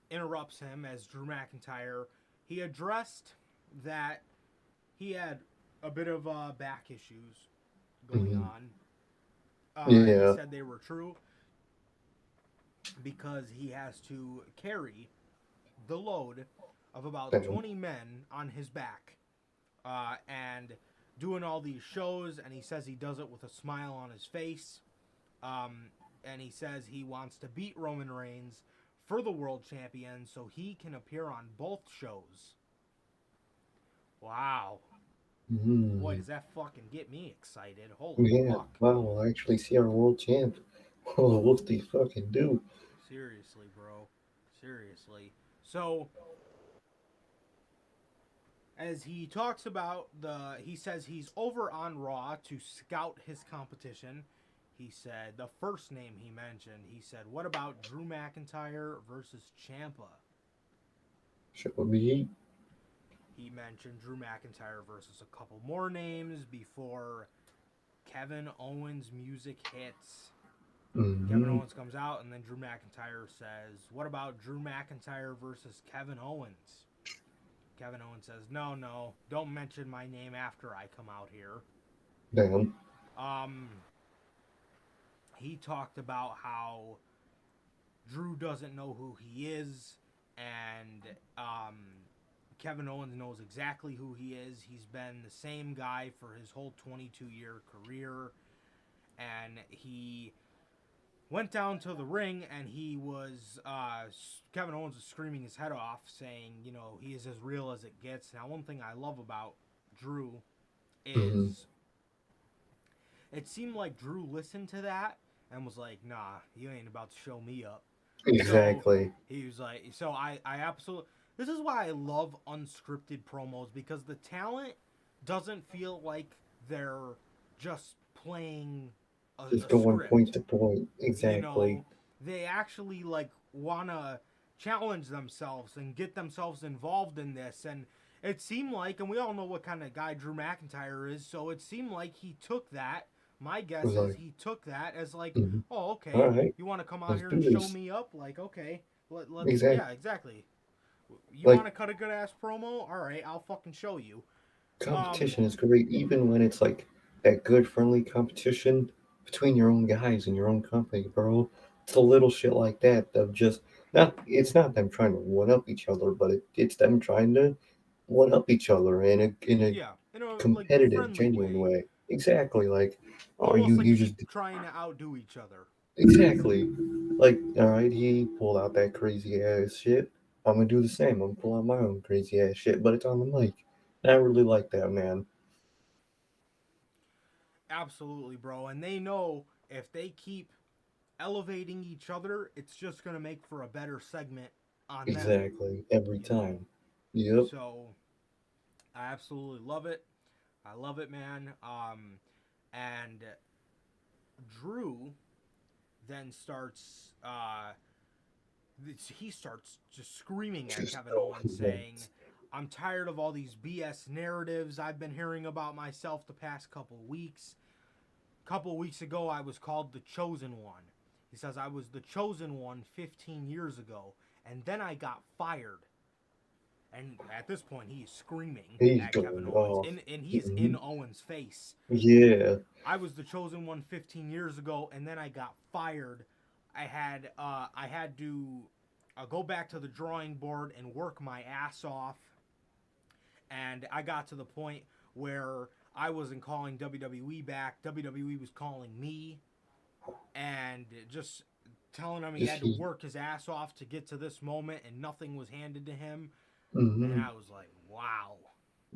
interrupts him as Drew McIntyre. He addressed that he had a bit of back issues going Hmm. on. He Yeah. said they were true because he has to carry the load of about Damn. 20 men on his back and doing all these shows. And he says he does it with a smile on his face. And he says he wants to beat Roman Reigns for the world champion so he can appear on both shows. Wow. Boy, Mm. does that fucking get me excited. Holy Yeah. fuck. Wow. We'll actually see our world champ. Oh, what they fucking do? Seriously, bro. Seriously. So, as he talks about he says he's over on Raw to scout his competition. He said the first name he mentioned, he said, "What about Drew McIntyre versus Ciampa?" Should be. He mentioned Drew McIntyre versus a couple more names before Kevin Owens music hits. Mm-hmm. Kevin Owens comes out, and then Drew McIntyre says, "What about Drew McIntyre versus Kevin Owens?" Kevin Owens says, "No, don't mention my name after I come out here." Damn. He talked about how Drew doesn't know who he is, and Kevin Owens knows exactly who he is. He's been the same guy for his whole 22-year career, and he went down to the ring, and he was Kevin Owens was screaming his head off, saying, he is as real as it gets. Now, one thing I love about Drew is it seemed like Drew listened to that and was like, "Nah, you ain't about to show me up." Exactly. So he was like, so I absolutely. This is why I love unscripted promos, because the talent doesn't feel like they're just playing Just a going script. point to point. Exactly. They actually wanna challenge themselves and get themselves involved in this. And it seemed like, and we all know what kind of guy Drew McIntyre is, so it seemed like he took that. My guess is Like, he took that as like, mhm. oh, All okay, right, you want to come out let's here do and show this. me up? Like, okay, Exactly. yeah, exactly. You Like, want to cut a good ass promo? All right, I'll fucking show you. competition is great, even when it's like that good, friendly competition between your own guys and your own company, bro. It's a little shit like that of just not. It's not them trying to one up each other, but it's them trying to one up each other in a Yeah, like competitive, friendly genuine way, way. Exactly. Like, are almost like you keep just trying to outdo each other. exactly like, all right, he pulled out that crazy ass shit. I'm gonna do the same. I'm gonna pull out my own crazy ass shit, but it's on the mic. And I really like that, man. Absolutely, bro. And they know if they keep elevating each other, it's just gonna make for a better segment on them. Exactly. Every You know. time. Yep. So I absolutely love it. I love it, man. And Drew then starts. He starts just screaming at Just Kevin going Owens, saying, nuts. "I'm tired of all these BS narratives I've been hearing about myself the past couple weeks. Couple weeks ago, I was called the Chosen One." He says, "I was the Chosen One 15 years ago, and then I got fired." And at this point, he is screaming He's at Kevin going Owens, off. and he is in Mhm. Owens' face. Yeah. "I was the Chosen One 15 years ago, and then I got fired. I had to go back to the drawing board and work my ass off, and I got to the point where I wasn't calling WWE back. WWE was calling me, and just telling him he Just had to he. work his ass off to get to this moment, and nothing was handed to him." And Hmm. I was like, wow,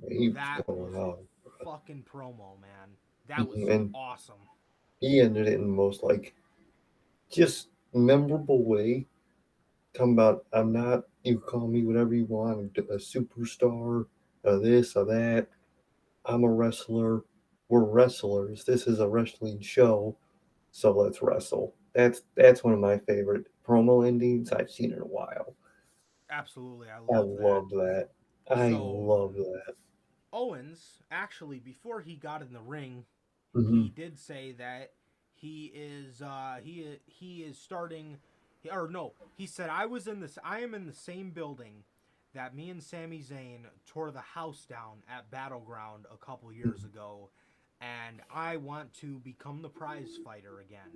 He was that going was off. a fucking promo, man. That was And awesome. he ended it in the most like just memorable way. Talking about, I'm not. You call me whatever you want. A superstar. This or that. I'm a wrestler. We're wrestlers. This is a wrestling show, so let's wrestle. That's one of my favorite promo endings I've seen in a while. Absolutely, I I love that. love that. I So love that. Owens, actually, before he got in the ring, Hmm. he did say that he is starting, or no, he said, I am in the same building that me and Sami Zayn tore the house down at Battleground a couple years ago, and I want to become the prize fighter again.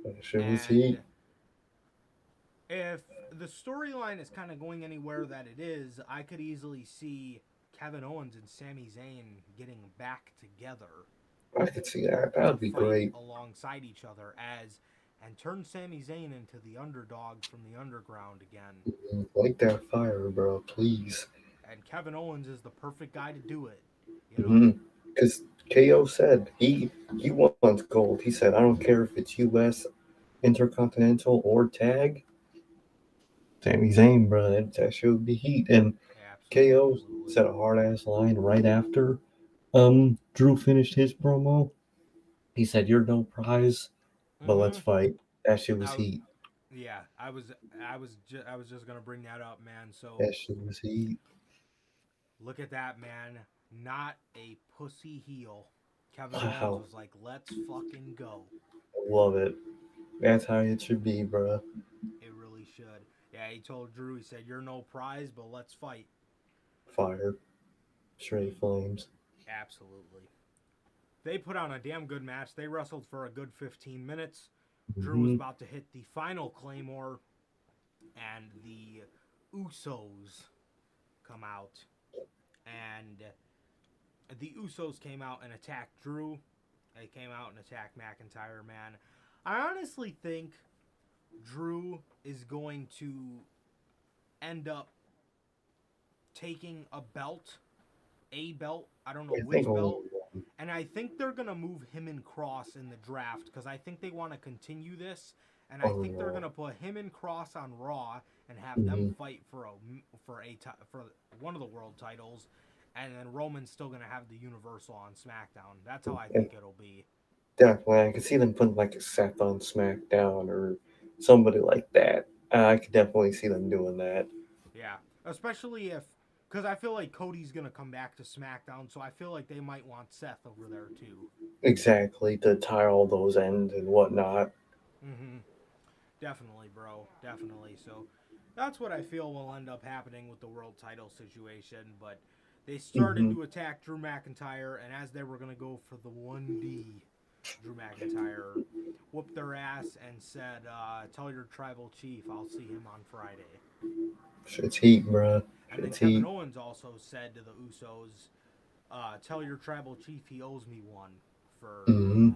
That shit was And heat. if the storyline is kind of going anywhere that it is, I could easily see Kevin Owens and Sami Zayn getting back together I could see that. That to would be fight great. alongside each other as and turn Sami Zayn into the underdog from the underground again. Light that fire, bro, please. And Kevin Owens is the perfect guy to do it, you know? Because KO said he wants gold. He said, I don't care if it's U.S. Intercontinental or tag. Sami Zayn, bro, that should be heat. And KO Absolutely. said a hard ass line right after Drew finished his promo. He said, "You're no prize, but let's Mhm. fight." That shit was I heat. yeah, I was just going to bring that up, man. So That shit was heat. look at that, man. Not a pussy heel. Kevin Owens Wow. was like, let's fucking go. Love it. That's how it should be, bruh. It really should. Yeah, he told Drew, he said, you're no prize, but let's fight. Fire. Straight flames. Absolutely. They put on a damn good match. They wrestled for a good 15 minutes. Drew was Mm-hmm. about to hit the final Claymore, and the Usos come out. And the Usos came out and attacked Drew. They came out and attacked McIntyre, man. I honestly think Drew is going to end up taking a belt. I don't know I which think only belt. one. And I think they're going to move him and Cross in the draft because I think they want to continue this. And I Oh, think they're no. going to put him and Cross on Raw and have Mhm. them fight for one of the world titles. And then Roman's still going to have the Universal on SmackDown. That's how I think it'll be. Definitely, I could see them putting like a Seth on SmackDown or somebody like that. I could definitely see them doing that. Yeah. Especially if, because I feel like Cody's going to come back to SmackDown. So I feel like they might want Seth over there too. Exactly, to tie all those ends and whatnot. Mm-hmm. Definitely, bro. Definitely. So that's what I feel will end up happening with the world title situation. But they started Hmm. to attack Drew McIntyre, and as they were going to go for the 1D, Drew McIntyre whooped their ass and said, tell your tribal chief I'll see him on Friday. Shit's heat, bruh. And then Shit's Kevin heat. Owens also said to the Usos, tell your tribal chief he owes me one for, Hmm.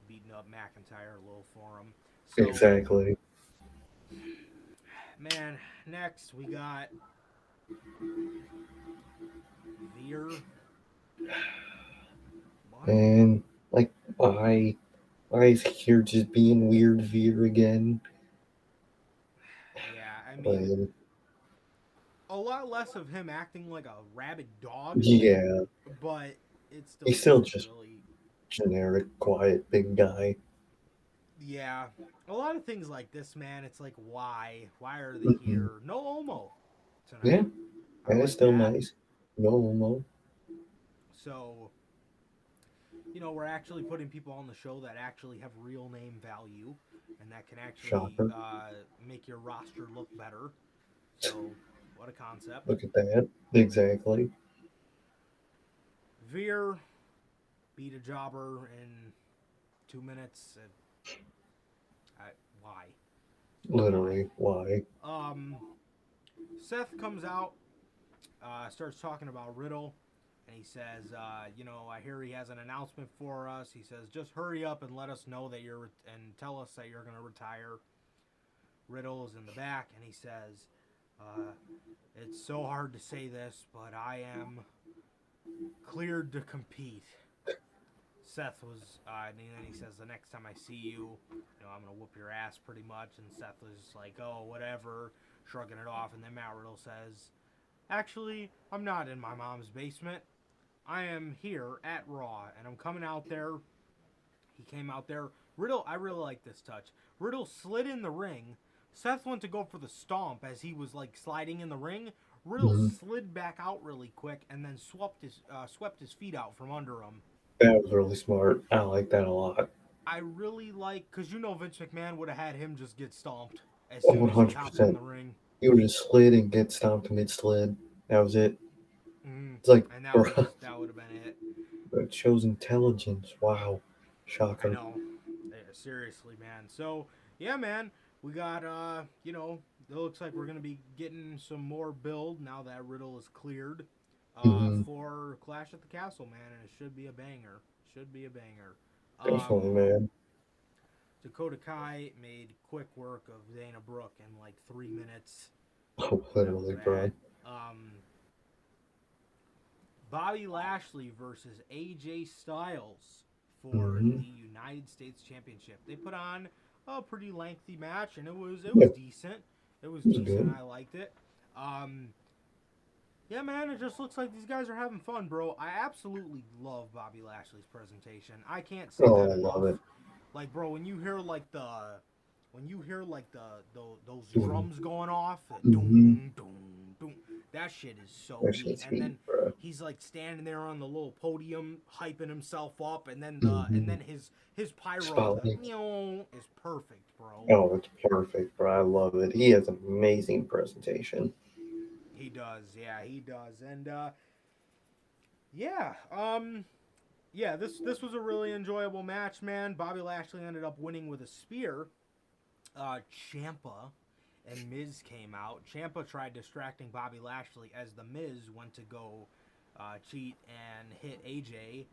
beating up McIntyre a little for him. So, Exactly. man, next we got Veer. What? And like, why is he here just being weird Veer again? Yeah, I mean, Like, a lot less of him acting like a rabid dog, yeah, but it still he's still seems just really. generic, quiet, big guy. Yeah, a lot of things like this, man. It's like, why? Why are they Hmm. here? No Omo Yeah, tonight. I that is like still that. nice. No homo. So, we're actually putting people on the show that actually have real name value and that can actually Shocker. make your roster look better. So, what a concept. Look at that. Exactly. Veer beat a jobber in 2 minutes. Why? Why? Literally. Why? Seth comes out, starts talking about Riddle, and he says, I hear he has an announcement for us. He says, just hurry up and let us know that and tell us that you're going to retire. Riddle is in the back, and he says, it's so hard to say this, but I am cleared to compete. Seth was, and then he says, the next time I see you, I'm going to whoop your ass pretty much. And Seth was like, oh, whatever, shrugging it off. And then Matt Riddle says, actually, I'm not in my mom's basement. I am here at Raw, and I'm coming out there. He came out there. Riddle, I really like this touch. Riddle slid in the ring. Seth went to go for the stomp as he was like sliding in the ring. Riddle Hmm. slid back out really quick and then swept his feet out from under him. That was really smart. I like that a lot. I really like, because Vince McMahon would have had him just get stomped as Oh, soon as he hopped in 100%. the ring. You would just slid and get stomped mid slid. That was it. Mm-hmm. It's like, And that bruh, would have been it. it shows intelligence. Wow. I Shocker. know. Yeah, seriously, man. So, yeah, man, we got, it looks like we're going to be getting some more build now that Riddle is cleared Hmm. for Clash at the Castle, man, and it should be a banger. Should be a banger. Definitely, man. Dakota Kai made quick work of Dana Brooke in like 3 minutes. Oh, That was literally, bro. that. Bobby Lashley versus AJ Styles for Hmm. the United States Championship. They put on a pretty lengthy match, and it was Yeah, decent. It was it was decent. good. I liked it. Yeah, man, it just looks like these guys are having fun, bro. I absolutely love Bobby Lashley's presentation. I can't say Oh, that I love enough. it. Like, bro, when you hear like those Mm-hmm. drums going off, Hmm. doom, doom, doom, That shit is so That heat. shit's And then heat, bro. he's like standing there on the little podium, hyping himself up, and then his pyro Spotlight. is perfect, bro. Oh, it's perfect, bro. I love it. He has amazing presentation. He does, yeah, he does, and yeah, yeah. This was a really enjoyable match, man. Bobby Lashley ended up winning with a spear. Ciampa and Miz came out. Ciampa tried distracting Bobby Lashley as the Miz went to go cheat and hit AJ.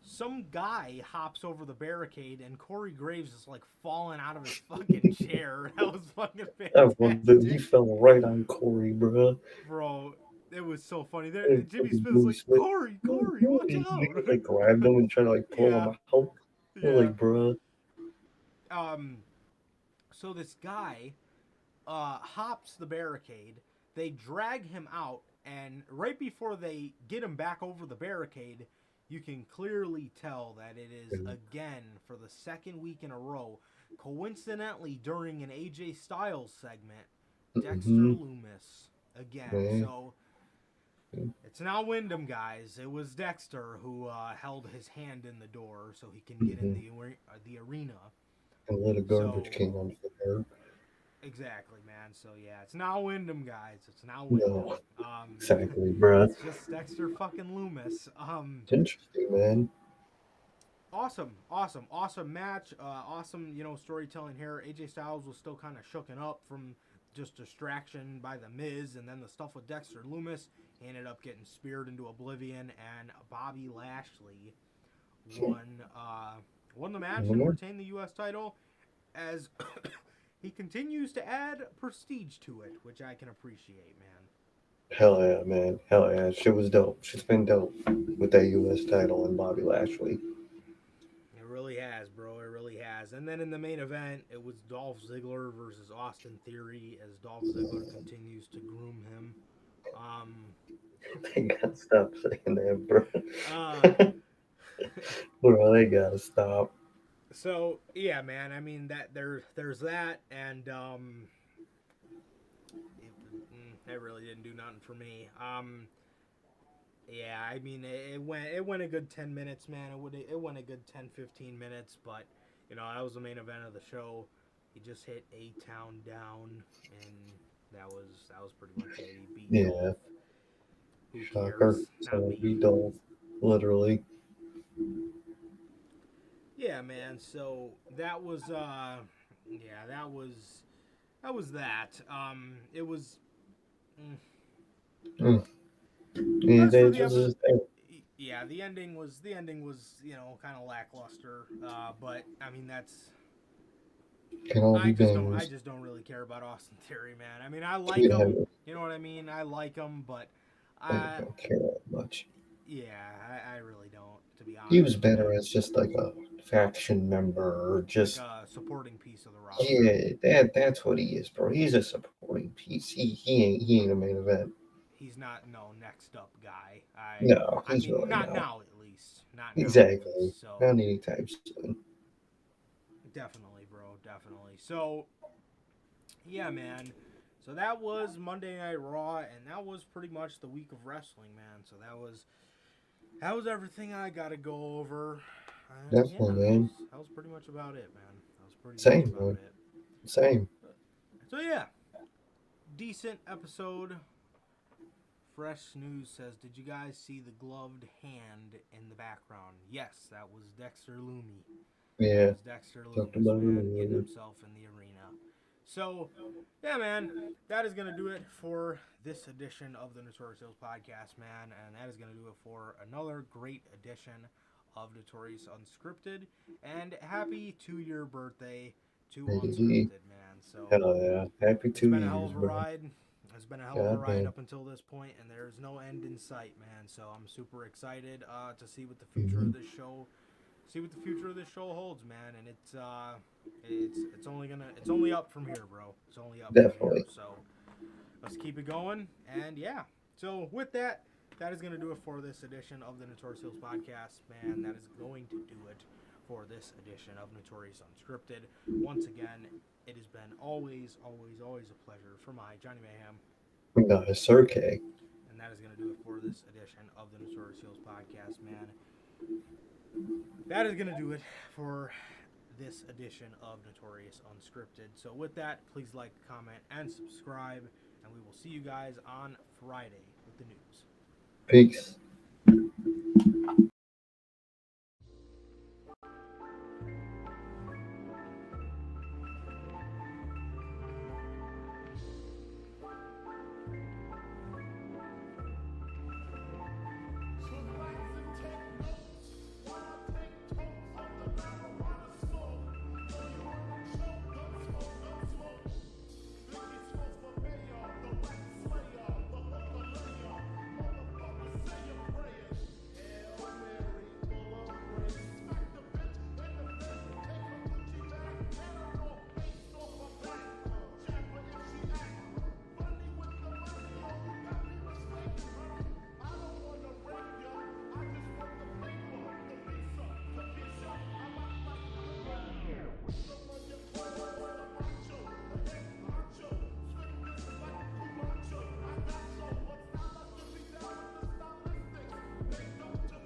Some guy hops over the barricade and Corey Graves is like falling out of his fucking chair. That was fucking That one, dude, he fantastic, fell right on Corey, bro. bro. It was so funny. There, And Jimmy fucking Smith's Billy like, Smith, Corey, watch he out. like grabbed him and tried to like pull him Yeah, out. I was yeah. like, bro. Um, so this guy hops the barricade. They drag him out, and right before they get him back over the barricade, you can clearly tell that it is again for the second week in a row. Coincidentally, during an AJ Styles segment, Dexter Loomis again. Man. So it's now Wyndham, guys. It was Dexter who held his hand in the door so he can get in the arena. And let a garbage can on there. Exactly, man. So yeah, it's now Wyndham, guys. It's now Wyndham. No, exactly, bro. It's just Dexter fucking Loomis. It's interesting, man. Awesome match. Awesome, storytelling here. AJ Styles was still kind of shooken up from just distraction by the Miz, and then the stuff with Dexter Loomis. He ended up getting speared into oblivion, and Bobby Lashley won the match and retained the U.S. title as he continues to add prestige to it, which I can appreciate, man. Hell yeah, man. Hell yeah. Shit was dope. Shit's been dope with that U.S. title and Bobby Lashley. It really has, bro. It really has. And then in the main event, it was Dolph Ziggler versus Austin Theory as Dolph Ziggler continues to groom him. They gotta stop saying that, bro. Bro, they gotta stop. So yeah, man. I mean that there's that, and it really didn't do nothing for me. Yeah, I mean it went a good 10 minutes, man. It went a good 10-15 minutes, but that was the main event of the show. He just hit A-Town down, and that was pretty much it. He beat Dolph. Who Shocker. So beat Dolph, literally. Yeah, man. So that was that was that. It was. Yeah, the ending was kind of lackluster. But I mean that's. I just don't really care about Austin Theory, man. I mean I like him. You know what I mean? I like him, but I don't care that much. Yeah, I really don't. To be honest, He was better as just like a faction member or just like a supporting piece of the roster. Yeah, that's what he is, bro. He's a supporting piece. He ain't a main event. He's not next up guy. No, I mean really not not. now at least. Not Exactly. Now, at least, so not anytime soon. Definitely, bro. Definitely. So yeah, man. So that was Monday Night Raw, and that was pretty much the week of wrestling, man. So that was everything I got to go over. Definitely, man. That was pretty much about it, man. That was pretty Same, much about man. it. Same. So yeah, decent episode. Fresh News says, did you guys see the gloved hand in the background? Yes, that was Dexter Loomis. Yeah. Dexter Loomis, man, getting himself in the arena. So, yeah, man, that is going to do it for this edition of the Notorious Sales Podcast, man. And that is going to do it for another great edition of Notorious Unscripted. And happy 2-year birthday to Unscripted, man. So, hell yeah. Happy 2 years, it's been a hell of a ride. It's been a hell of a ride man. up until this point, and there's no end in sight, man. So I'm super excited to see what the future of this show holds, man. And it's only up from here, bro. It's only up Definitely. from here. So let's keep it going. And yeah. So with that is gonna do it for this edition of the Notorious Sales Podcast, man. That is going to do it for this edition of Notorious Unscripted. Once again, it has been always a pleasure for my Johnny Mayhem. No, it's Sir K. And that is going to do it for this edition of the Notorious Heels podcast, man. That is going to do it for this edition of Notorious Unscripted. So with that, please like, comment, and subscribe. And we will see you guys on Friday with the news. Peace.